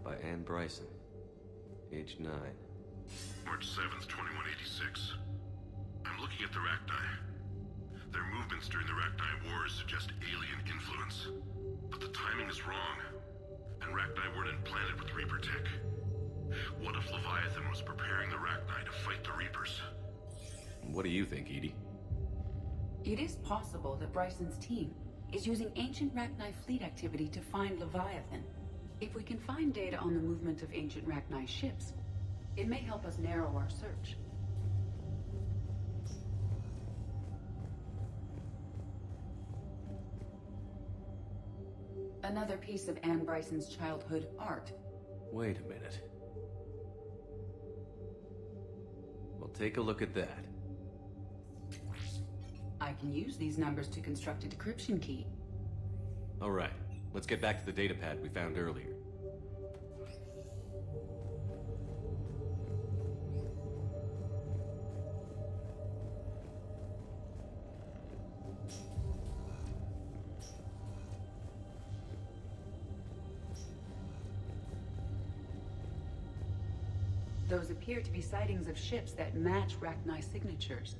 By Anne Bryson. Age 9. March 7th, 2186. I'm looking at the Rachni. Their movements during the Rachni Wars suggest alien influence. But the timing is wrong. And Rachni weren't implanted with Reaper tech. What if Leviathan was preparing the Rachni to fight the Reapers? What do you think, Edie? It is possible that Bryson's team is using ancient Rachni fleet activity to find Leviathan. If we can find data on the movement of ancient Rachni ships, it may help us narrow our search. Another piece of Anne Bryson's childhood art. Wait a minute. Well, take a look at that. I can use these numbers to construct a decryption key. All right, let's get back to the datapad we found earlier. Those appear to be sightings of ships that match Rachni signatures.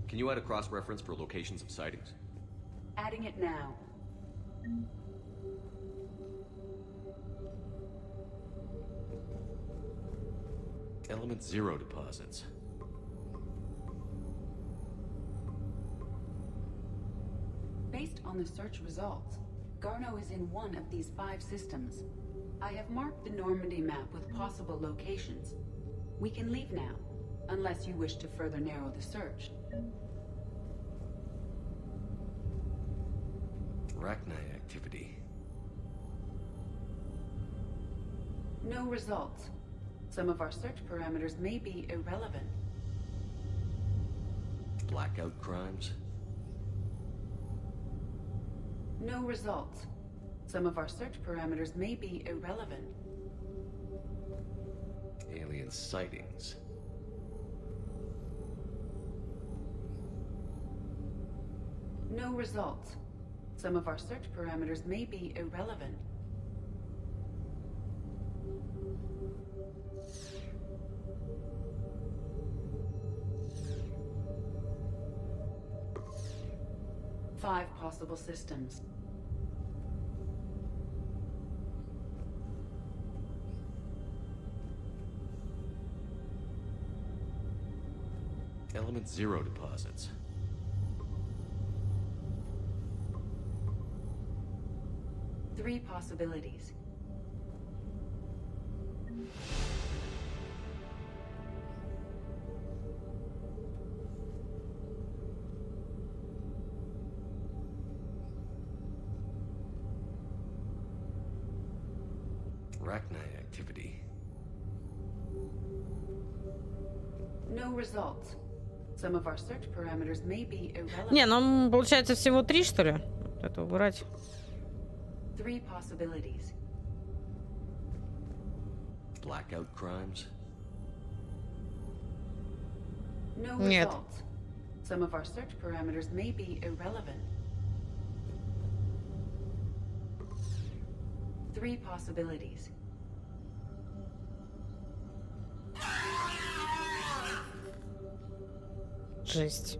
Can you add a cross-reference for locations of sightings? Adding it now. Element 0 deposits. Based on the search results, Garneau is in one of these 5 systems. I have marked the Normandy map with possible locations. We can leave now, unless you wish to further narrow the search. Rachni activity. No results. Some of our search parameters may be irrelevant. Blackout crimes? No results. Some of our search parameters may be irrelevant. Alien sightings. No results. Some of our search parameters may be irrelevant. 5 possible systems. Element 0 deposits. Three possibilities. Arachnite activity. No results. Some of our search parameters may be irrelevant. Не, нам получается всего 3, что ли? Вот это убрать. 3 possibilities. Blackout crimes. No Нет. results. Some of our search parameters may be irrelevant. 3 possibilities. Жесть.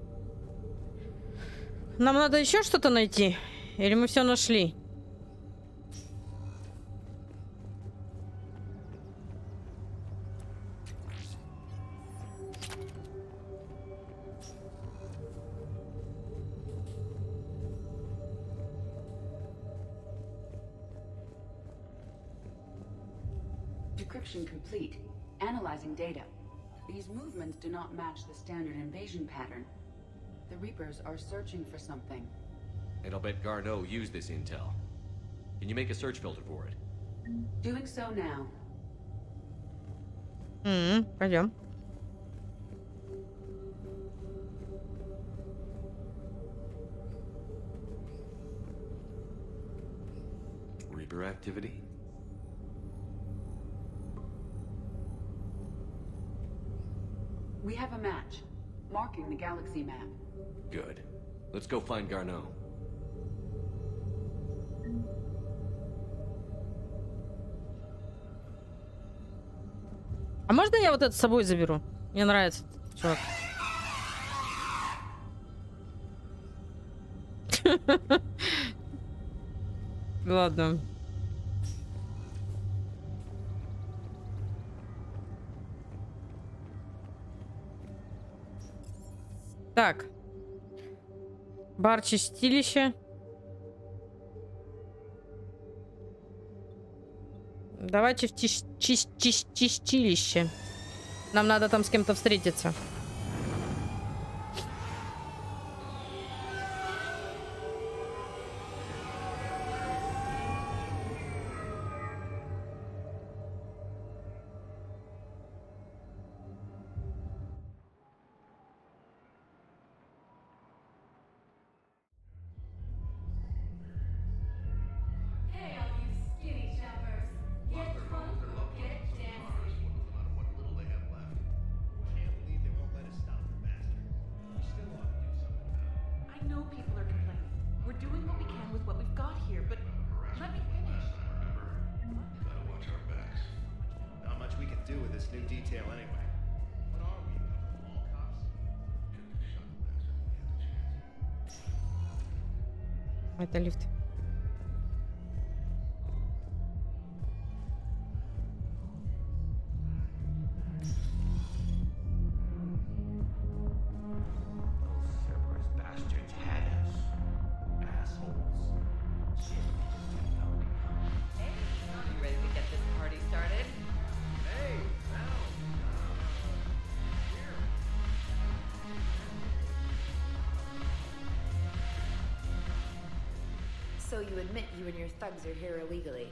Нам надо еще что-то найти? Или мы все нашли? Decryption complete. Analyzing data. These movements do not match the standard invasion pattern. The Reapers are searching for something. And I'll bet Garneau used this intel. Can you make a search filter for it? Doing so now. Пойдем. Reaper activity? We have a match, marking the galaxy map. Good. Let's go find Garneau. А можно я вот это с собой заберу? Мне нравится этот чувак. Ладно. Так. Бар чистилища. Давайте в чистилище. Нам надо там с кем-то встретиться. Это лифт. So you admit you and your thugs are here illegally?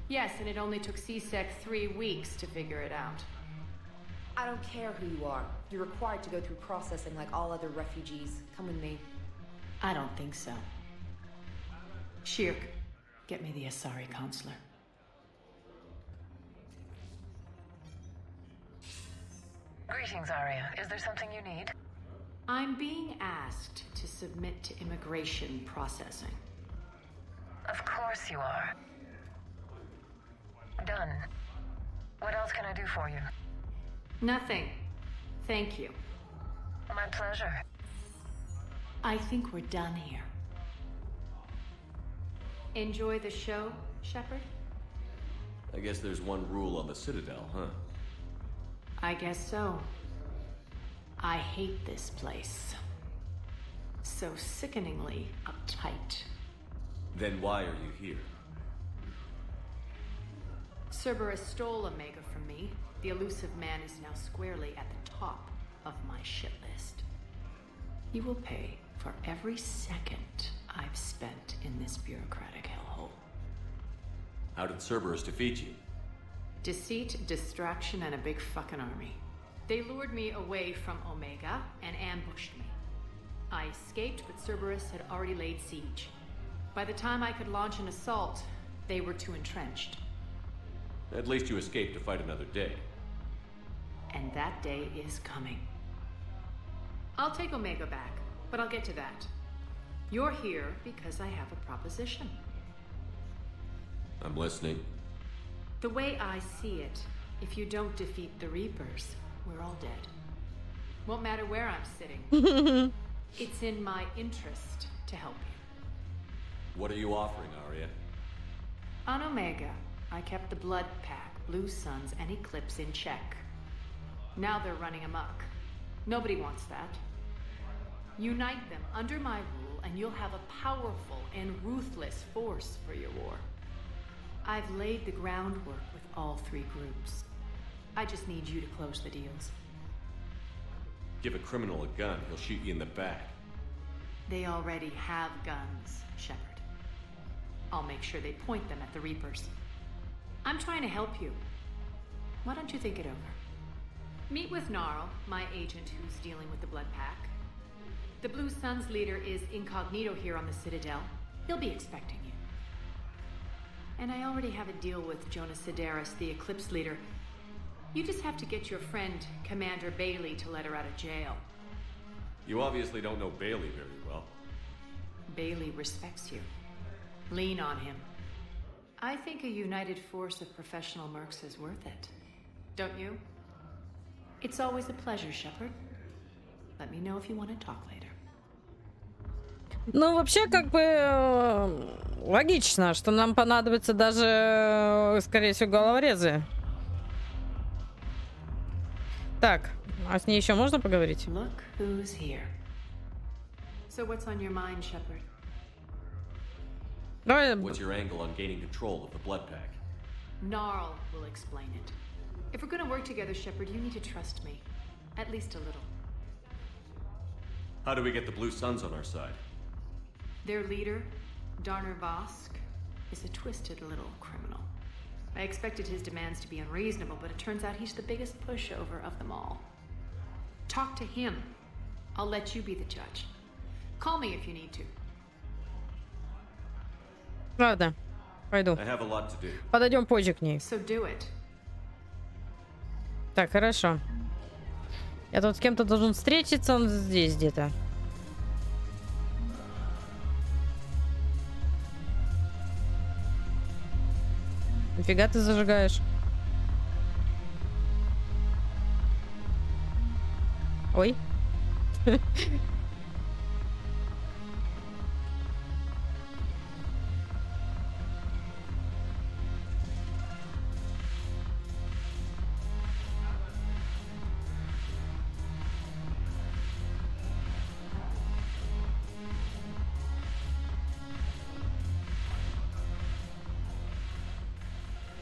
Yes, and it only took C-Sec 3 weeks to figure it out. I don't care who you are. You're required to go through processing like all other refugees. Come with me. I don't think so. Shirk, get me the Asari consular. Greetings, Arya. Is there something you need? I'm being asked to submit to immigration processing. Of course you are. Done. What else can I do for you? Nothing. Thank you. My pleasure. I think we're done here. Enjoy the show, Shepard? I guess there's one rule on the Citadel, huh? I guess so. I hate this place. So sickeningly uptight. Then why are you here? Cerberus stole Omega from me. The elusive man is now squarely at the top of my shit list. He will pay for every second I've spent in this bureaucratic hellhole. How did Cerberus defeat you? Deceit, distraction, and a big fucking army. They lured me away from Omega and ambushed me. I escaped, but Cerberus had already laid siege. By the time I could launch an assault, they were too entrenched. At least you escaped to fight another day. And that day is coming. I'll take Omega back, but I'll get to that. You're here because I have a proposition. I'm listening. The way I see it, if you don't defeat the Reapers, we're all dead. Won't matter where I'm sitting. It's in my interest to help you. What are you offering, Arya? On Omega, I kept the Blood Pack, Blue Suns, and Eclipse in check. Now they're running amok. Nobody wants that. Unite them under my rule, and you'll have a powerful and ruthless force for your war. I've laid the groundwork with all three groups. I just need you to close the deals. Give a criminal a gun, he'll shoot you in the back. They already have guns, Shepard. I'll make sure they point them at the Reapers. I'm trying to help you. Why don't you think it over? Meet with Gnarl, my agent who's dealing with the Blood Pack. The Blue Suns leader is incognito here on the Citadel. He'll be expecting you. And I already have a deal with Jonas Sidaris, the Eclipse leader. You just have to get your friend, Commander Bailey, to let her out of jail. You obviously don't know Bailey very well. Bailey respects you. Lean on him. I think a united force of professional mercs is worth it. Don't you? It's always a pleasure, Shepard. Let me know if you want to talk later. Ну, вообще, как бы логично, что нам понадобятся даже, скорее всего, головорезы. Так, а с ней еще можно поговорить? Look who's here. So what's on your mind, Shepard? What's your angle on gaining control of the Blood Pack? Gnarl will explain it. If we're gonna work together, Shepard, you need to trust me. At least a little. How do we get the Blue Suns on our side? Their leader, Darner Vosk, is a twisted little criminal. I expected his demands to be unreasonable, but it turns out he's the biggest pushover of them all. Talk to him. I'll let you be the judge. Call me if you need to. Ладно, пойду. I have a lot to do. Подойдем позже к ней. So do it. Так, хорошо. Я тут с кем-то должен встретиться, он здесь где-то. Нифига ты зажигаешь. Ой.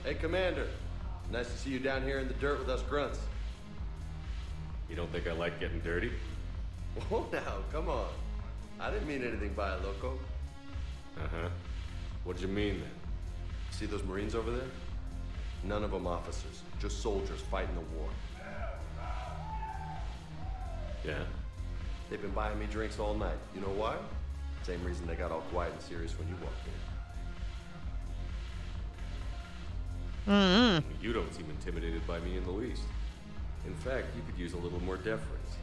Hey, Commander. Nice to see you down here in the dirt with us grunts. You don't think I like getting dirty? Whoa, now, come on. I didn't mean anything by it, loco. Uh-huh. What'd you mean, then? See those Marines over there? None of them officers, just soldiers fighting the war. Yeah? They've been buying me drinks all night. You know why? Same reason they got all quiet and serious when you walked in. You don't seem intimidated by me in the least. In fact, you could use a little more deference.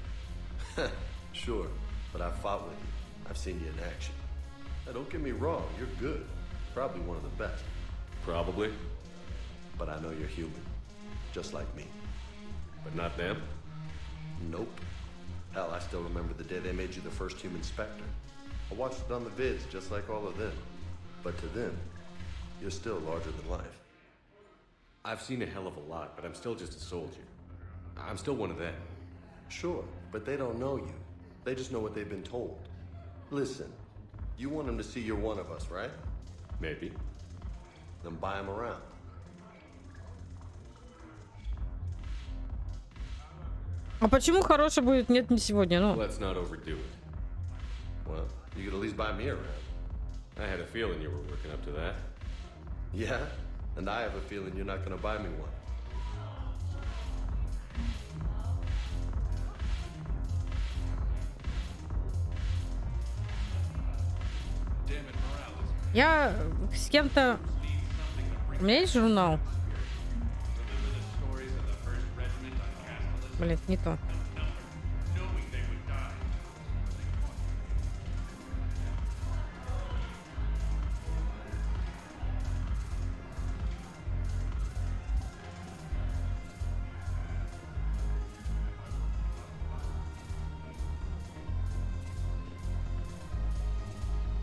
Sure, but I've fought with you. I've seen you in action. Now, don't get me wrong, you're good. Probably one of the best. Probably. But I know you're human. Just like me. But not them? Nope. Hell, I still remember the day they made you the first human Spectre. I watched it on the vids, just like all of them. But to them, you're still larger than life. I've seen a hell of a lot, but I'm still just a soldier. I'm still one of them. Sure, but they don't know you. They just know what they've been told. Listen, you want them to see you're one of us, right? Maybe. Then buy them around. А почему хороший будет? Нет, не сегодня, ну. Let's not overdo it. Well, you could at least buy me around. I had a feeling you were working up to that. Yeah? And I have a feeling you're not gonna buy me one. Я с кем-то... У меня есть журнал? Блин, не то.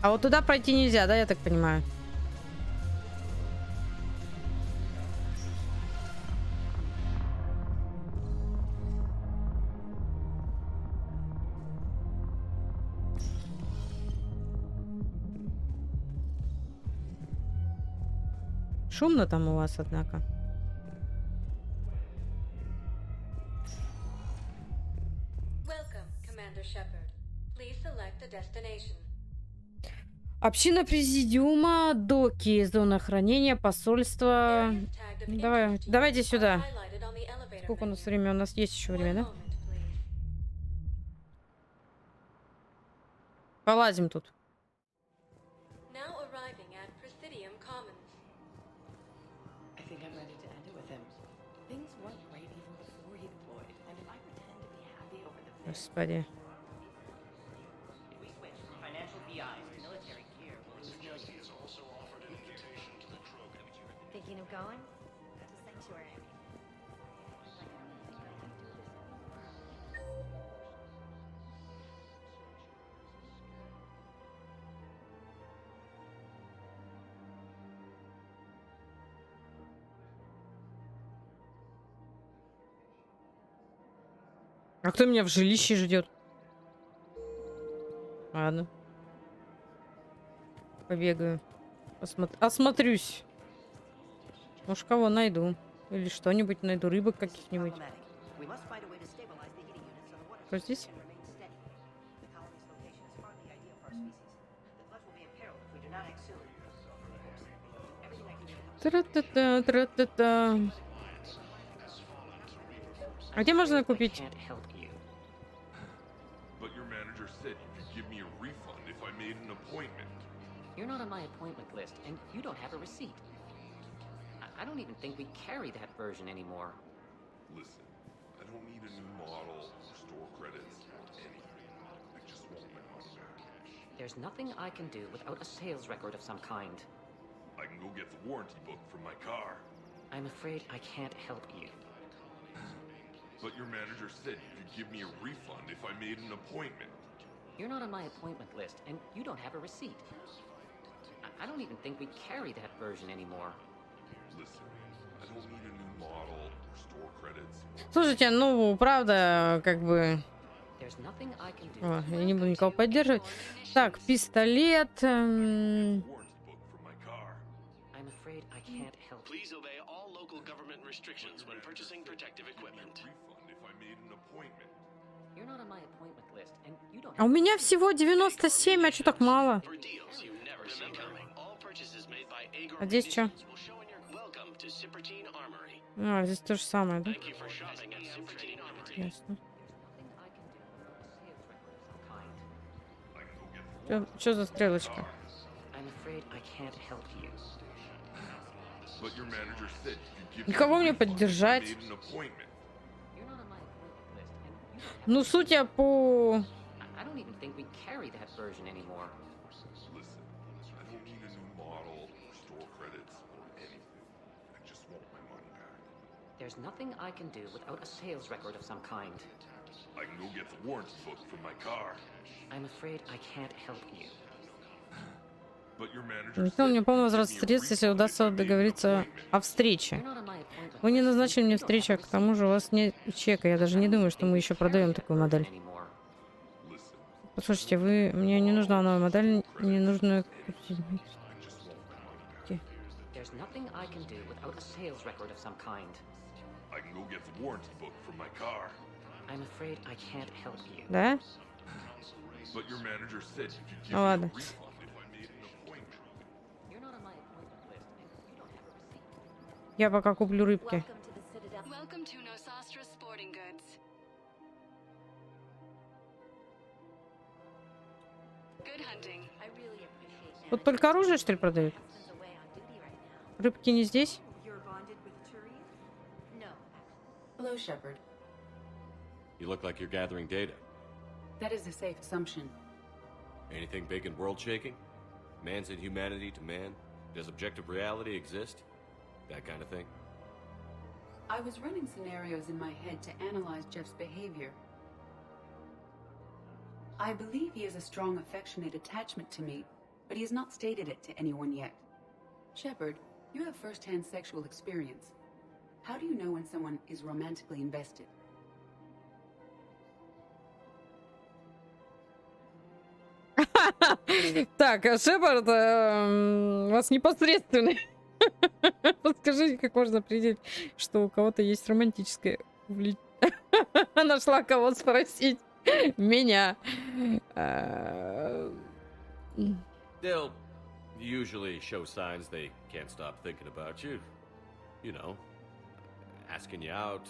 А вот туда пройти нельзя, да, я так понимаю? Шумно там у вас, однако. Община президиума, доки, зона хранения, посольство. Давайте сюда. Сколько у нас времени? У нас есть еще время, да? Полазим тут. Господи. А кто меня в жилище ждет? Ладно. Побегаю. Осмотрюсь. Может, кого найду. Или что-нибудь найду. Рыбок каких-нибудь. Что здесь? Тра-та-та, тра-та-та. А где можно купить? You're not on my appointment list, and you don't have a receipt. I don't even think we carry that version anymore. Listen, I don't need a new model, store credits, or anything. I just want my money back. There's nothing I can do without a sales record of some kind. I can go get the warranty book from my car. I'm afraid I can't help you. But your manager said you could give me a refund if I made an appointment. You're not on my appointment list, and you don't have a receipt. I don't even think we carry that version anymore. Listen, I don't need a new model or store credits. Слушайте, ну, правда, как бы... О, я не буду никого поддерживать. Так, пистолет. А у меня всего 97, а что так мало? А здесь что? А, здесь то же самое, да? Ясно. Что за стрелочка? Никого мне поддержать? Ну, судя по... There's nothing I can do without a sales record of some kind. I can go get the warranty book from my car. I'm afraid I can't help you. Никто мне полный возврат средств, если удастся договориться о встрече. Вы не назначили мне встречу, а к тому же у вас нет чека. Я даже не думаю, что мы еще продаем такую модель. Послушайте, мне не нужна новая модель, не нужно... Да? Ну ладно. Я пока куплю рыбки. Тут только оружие, что ли, продают? Рыбки не здесь? Hello, Shepard. You look like you're gathering data. That is a safe assumption. Anything big and world-shaking? Man's inhumanity to man? Does objective reality exist? That kind of thing? I was running scenarios in my head to analyze Jeff's behavior. I believe he has a strong affectionate attachment to me, but he has not stated it to anyone yet. Shepard, you have first-hand sexual experience. How do you know when someone is romantically invested? Так, Шепард, у вас непосредственный. Подскажите, как можно определить, что у кого-то есть романтическое увлечение. Нашла кого спросить. Меня. They'll usually show signs they can't stop thinking about you. You know, asking you out,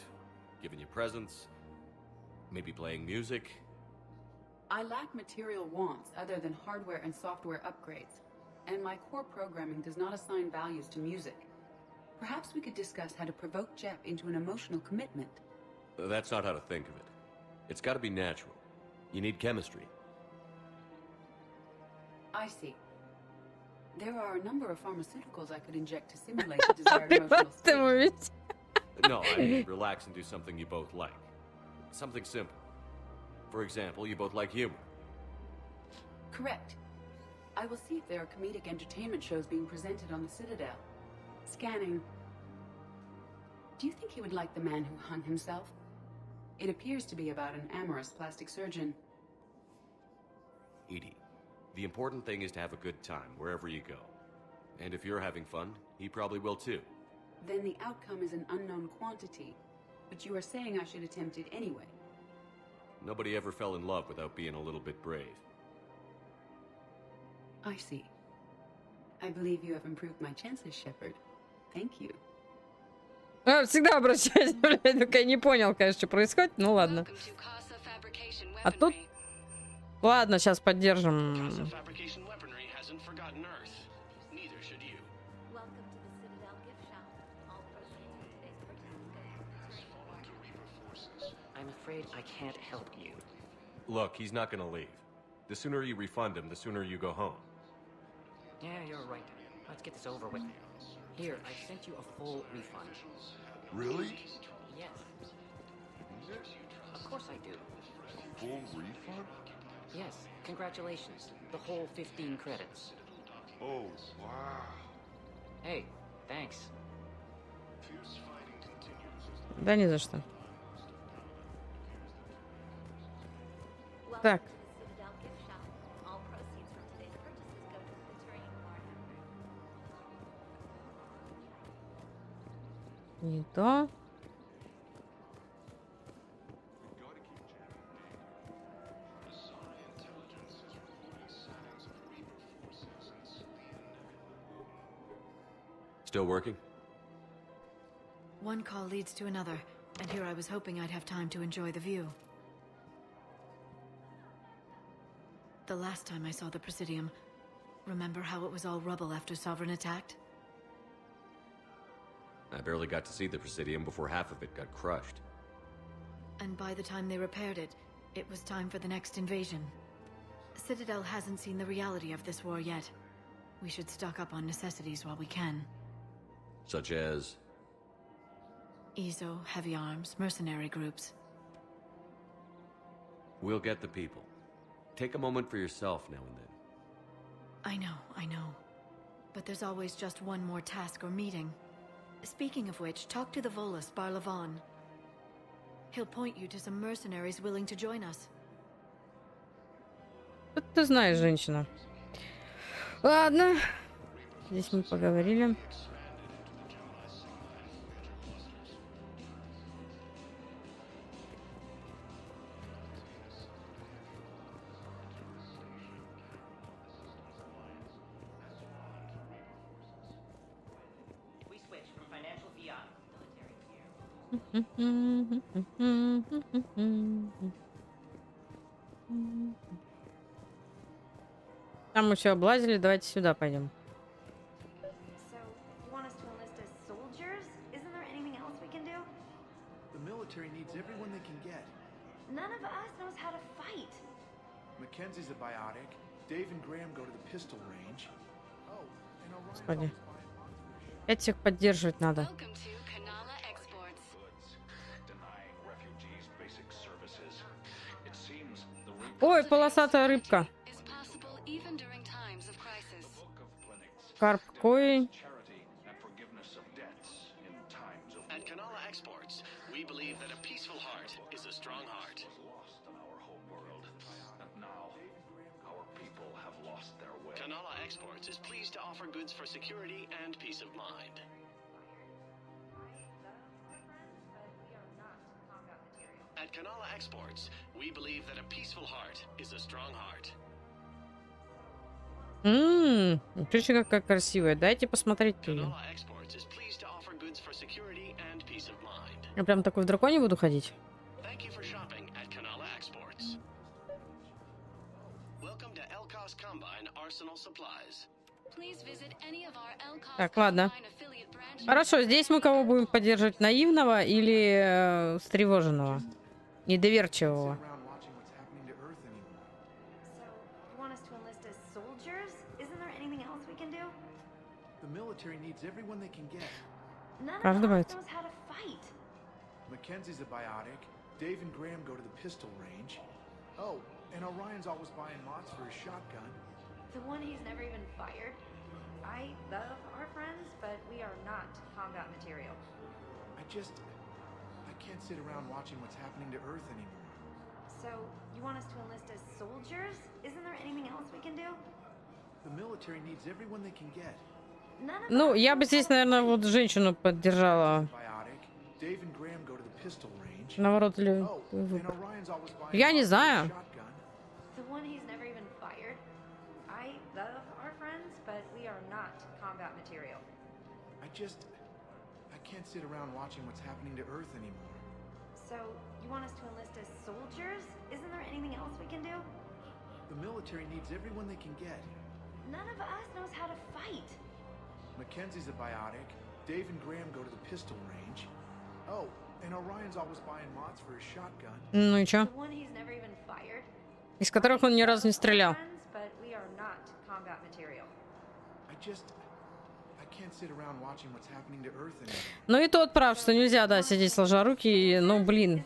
giving you presents, maybe playing music. I lack material wants other than hardware and software upgrades, and my core programming does not assign values to music. Perhaps we could discuss how to provoke Jeff into an emotional commitment. That's not how to think of it. It's got to be natural. You need chemistry. I see. There are a number of pharmaceuticals I could inject to simulate the desired emotional state. No, I mean relax and do something you both like. Something simple. For example, you both like humor. Correct. I will see if there are comedic entertainment shows being presented on the Citadel. Scanning. Do you think he would like The Man Who Hung Himself? It appears to be about an amorous plastic surgeon. Edie, the important thing is to have a good time wherever you go. And if you're having fun, he probably will too. Then the outcome is an unknown quantity. But you are saying I should attempt it anyway. Nobody ever fell in love without being a little bit brave. I see. I believe you have improved my chances, Shepard. Thank you. Всегда обращаюсь, блядь, только я не понял, конечно, что происходит, ну ладно. А тут... Ладно, сейчас поддержим. I'm afraid I can't help you. Look, he's not gonna leave. The sooner you refund him, the sooner you go home. Yeah, you're right. Let's get this over with. Here, I sent you a full refund. Really? Yes. Of course I do. A full refund? Yes, congratulations. The whole 15 credits. Oh, wow. Hey, thanks. Да не за что. Так. Не то. Still working? One call leads to another, and here I was hoping I'd have time to enjoy the view. The last time I saw the Presidium, remember how it was all rubble after Sovereign attacked? I barely got to see the Presidium before half of it got crushed. And by the time they repaired it, it was time for the next invasion. Citadel hasn't seen the reality of this war yet. We should stock up on necessities while we can. Such as? ESO, heavy arms, mercenary groups. We'll get the people. Take a moment for yourself now and then. I know. But there's always just one more task or meeting. Speaking of which, talk to the Volus, Barlavan. He'll point you to some mercenaries willing to join us. Ты знаешь, женщина. Ладно. Здесь мы поговорили. Там мы все облазили, давайте сюда пойдем. None of us knows how to fight. Mackenzie's a biotic. Dave and Graham go to the pistol range. Oh, and Господи. Опять всех поддерживать надо. Ой, полосатая рыбка. Карп кой. Exports is pleased to offer goods for security and peace of mind. At Kanala Exports, we believe that a peaceful heart is a strong heart. Смотрите, какая красивая. Дайте посмотреть ее. Я прям такой в драконе буду ходить. Так, ладно. Хорошо, здесь мы кого будем поддерживать? Наивного или встревоженного? Недоверчивого? Каждый бывает. Mackenzie's a biotic. Dave and Graham go to the pistol range. Oh, and Orion's always buying mods for his shotgun. The one he's never even fired. I love our friends, but we are not combat material. I can't sit around watching what's happening to Earth anymore. So, you want us to enlist as soldiers? Isn't there anything else we can do? The military needs everyone they can get. Ну, я бы здесь, наверное, вот женщину поддержала. Наоборот, или выбор. Я не знаю. Mackenzie's a biotic. Dave and Graham go to the pistol range. Oh, and Orion's always buying mods for his shotgun. Ну и чё? Из которых он ни разу не стрелял. Ну и тот прав, что нельзя, да, сидеть сложа руки, ну блин.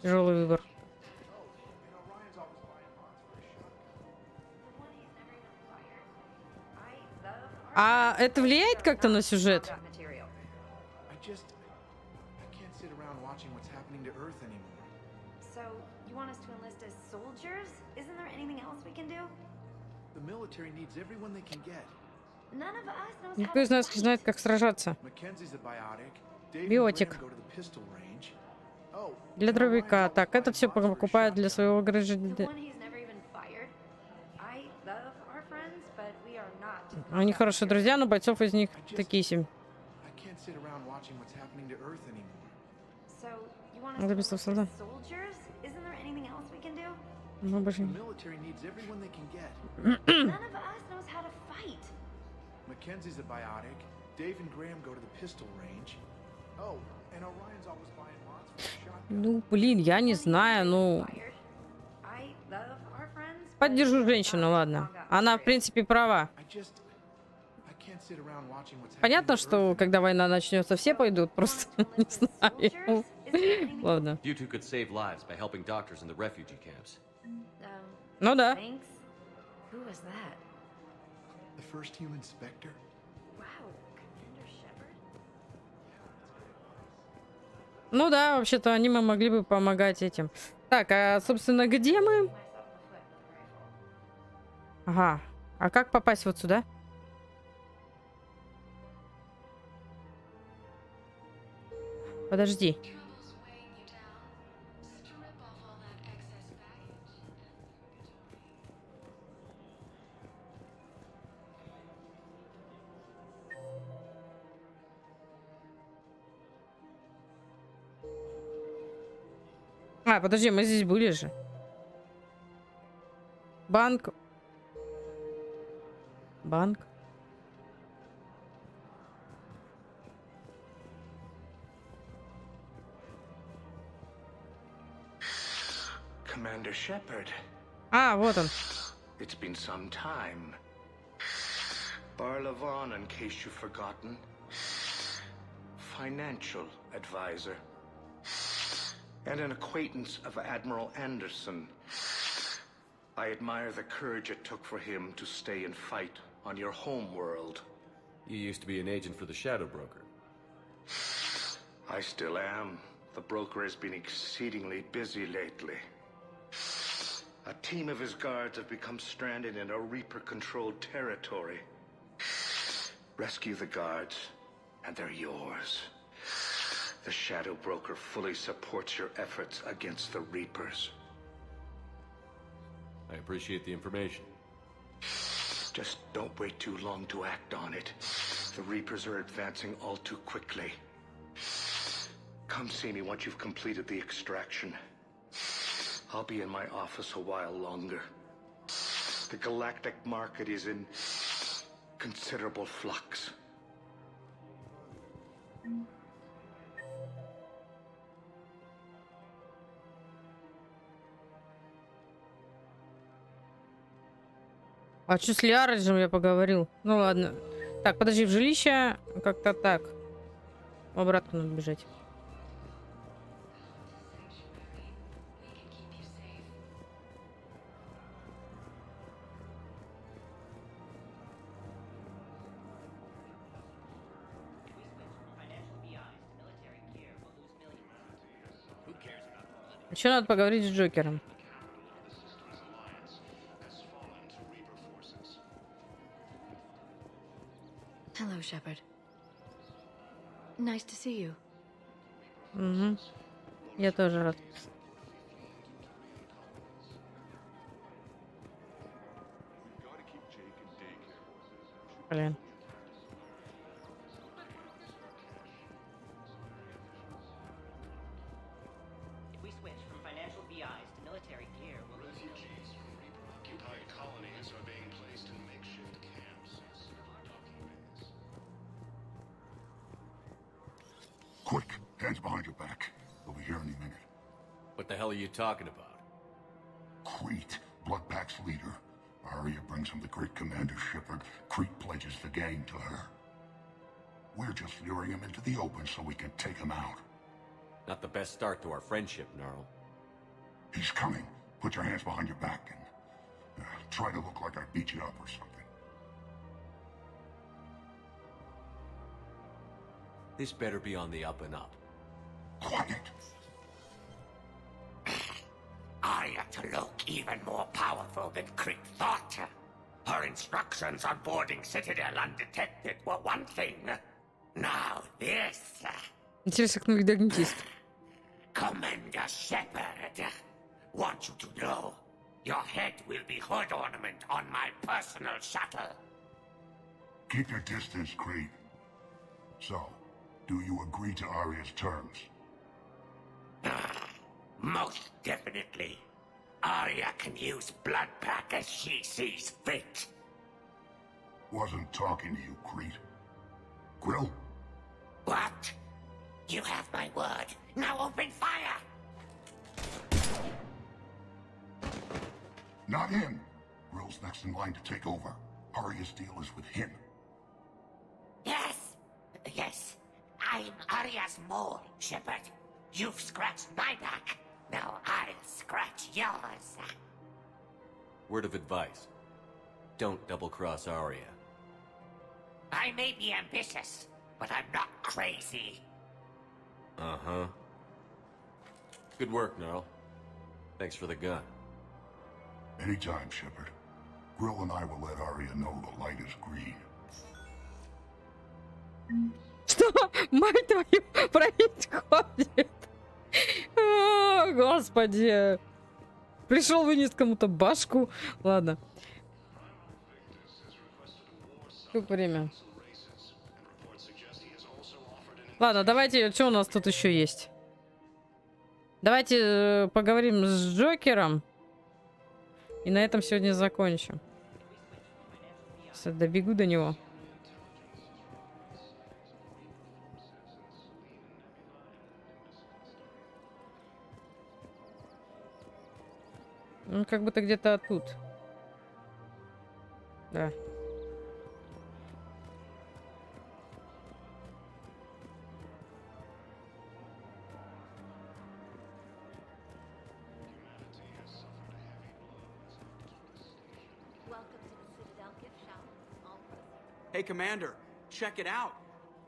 Тяжелый выбор. А это влияет как-то на сюжет? Никто из нас не знает, как сражаться. Биотик. Для дробовика. Так, это все покупают для своего гаража. Они хорошие друзья, но бойцов из них такие семь. Записал солдат. Ну, больше. Mackenzie's a biotic. Dave and Graham go to the pistol range. Oh, and Orion's always buying mods for his shotgun. Ну, блин, я не знаю, ну... Поддержу женщину, ладно. Она, в принципе, права. Понятно, что когда война начнется, все пойдут, просто не знаю. Ладно. You two could save lives by helping doctors in the refugee camps. Ну да. Thanks. Who was that? The first human Spectre? Wow, Commander Shepard? Ну да, вообще-то они мы могли бы помогать этим. Так, а, собственно, где мы? Ага. А как попасть вот сюда? Подожди. А, подожди, мы здесь были же. Банк. Банк. Commander Shepard. А, вот он. It's been some time. Barlavon, in case you've forgotten. Financial advisor. And an acquaintance of Admiral Anderson. I admire the courage it took for him to stay and fight on your home world. You used to be an agent for the Shadow Broker. I still am. The broker has been exceedingly busy lately. A team of his guards have become stranded in a Reaper-controlled territory. Rescue the guards, and they're yours. The Shadow Broker fully supports your efforts against the Reapers. I appreciate the information. Just don't wait too long to act on it. The Reapers are advancing all too quickly. Come see me once you've completed the extraction. I'll be in my office a while longer. The galactic market is in considerable flux. А что с Лиарджем я поговорил? Ну ладно. Так, подожди, в жилище как-то так. Обратно надо бежать. Еще надо поговорить с Джокером. Hello, Shepard. Nice to see you. Угу. Я тоже рад. Блин. If we switch from financial VIs to military gear, we'll lose Refugees from Reaper-occupied colonies are being placed in makeshift camps. Quick, hands behind your back. We'll be here any minute. What the hell are you talking about? Crete, Bloodpack's leader. Arya brings him the great Commander Shepard. Crete pledges the gang to her. We're just luring him into the open so we can take him out. Not the best start to our friendship, Gnarl. He's coming. Put your hands behind your back and try to look like I beat you up or something. This better be on the up and up. Quiet. Arya to look even more powerful than Crete thought. Her instructions on boarding Citadel undetected were one thing. Now this. Интересно, как догнетист. Commander Shepard, want you to know, your head will be hood ornament on my personal shuttle. Keep your distance, Crete. So, do you agree to Arya's terms? Most definitely. Arya can use Bloodpack as she sees fit. Wasn't talking to you, Crete. Grill? What? You have my word. Now open fire! Not him. Grill's next in line to take over. Arya's deal is with him. Yes. Yes. I'm Arya's mole, Shepard. You've scratched my back. Now I'll scratch yours. Word of advice. Don't double-cross Arya. I may be ambitious, but I'm not crazy. Uh-huh. Good work, Gnarl. Thanks for the gun. Anytime, Shepard. Grill and I will let Arya know the light is green. Что? Мать твою, происходит? О, господи. Пришел вынес кому-то башку. Ладно. Сколько время? Ладно, давайте, что у нас тут еще есть? Давайте поговорим с Джокером. И на этом сегодня закончим. Сейчас добегу до него. Он как будто где-то тут. Да. Hey, Commander, check it out.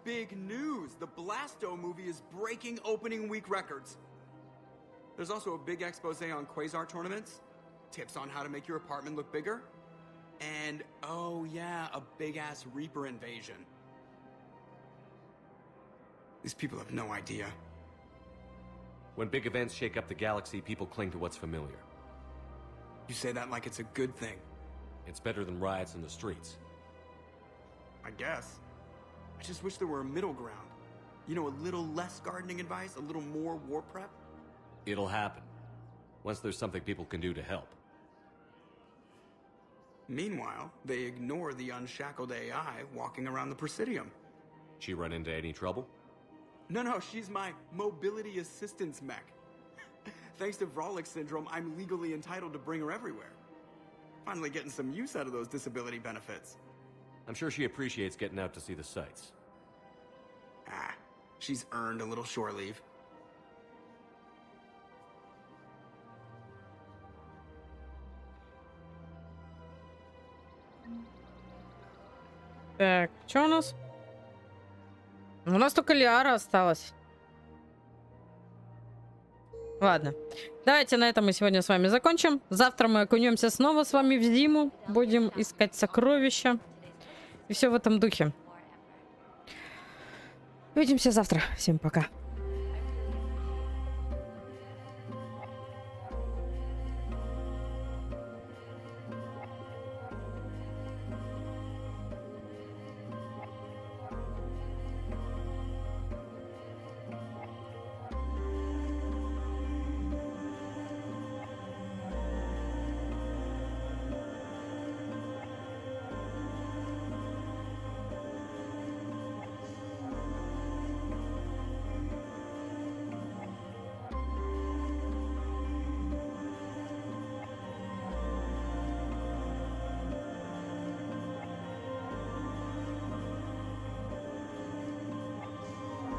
Big news. The Blasto movie is breaking opening week records. There's also a big expose on Quasar tournaments, tips on how to make your apartment look bigger, and, oh yeah, a big-ass Reaper invasion. These people have no idea. When big events shake up the galaxy, people cling to what's familiar. You say that like it's a good thing. It's better than riots in the streets. I guess. I just wish there were a middle ground. You know, a little less gardening advice, a little more war prep. It'll happen. Once there's something people can do to help. Meanwhile, they ignore the unshackled AI walking around the Presidium. She run into any trouble? No, she's my mobility assistance mech. Thanks to Vrolic syndrome, I'm legally entitled to bring her everywhere. Finally getting some use out of those disability benefits. I'm sure she appreciates getting out to see the sights. Ah, she's earned a little shore leave. Так, что у нас? У нас только Лиара осталась. Ладно. Давайте на этом мы сегодня с вами закончим. Завтра мы окунемся снова с вами в зиму. Будем искать сокровища. И все в этом духе. Увидимся завтра. Всем пока.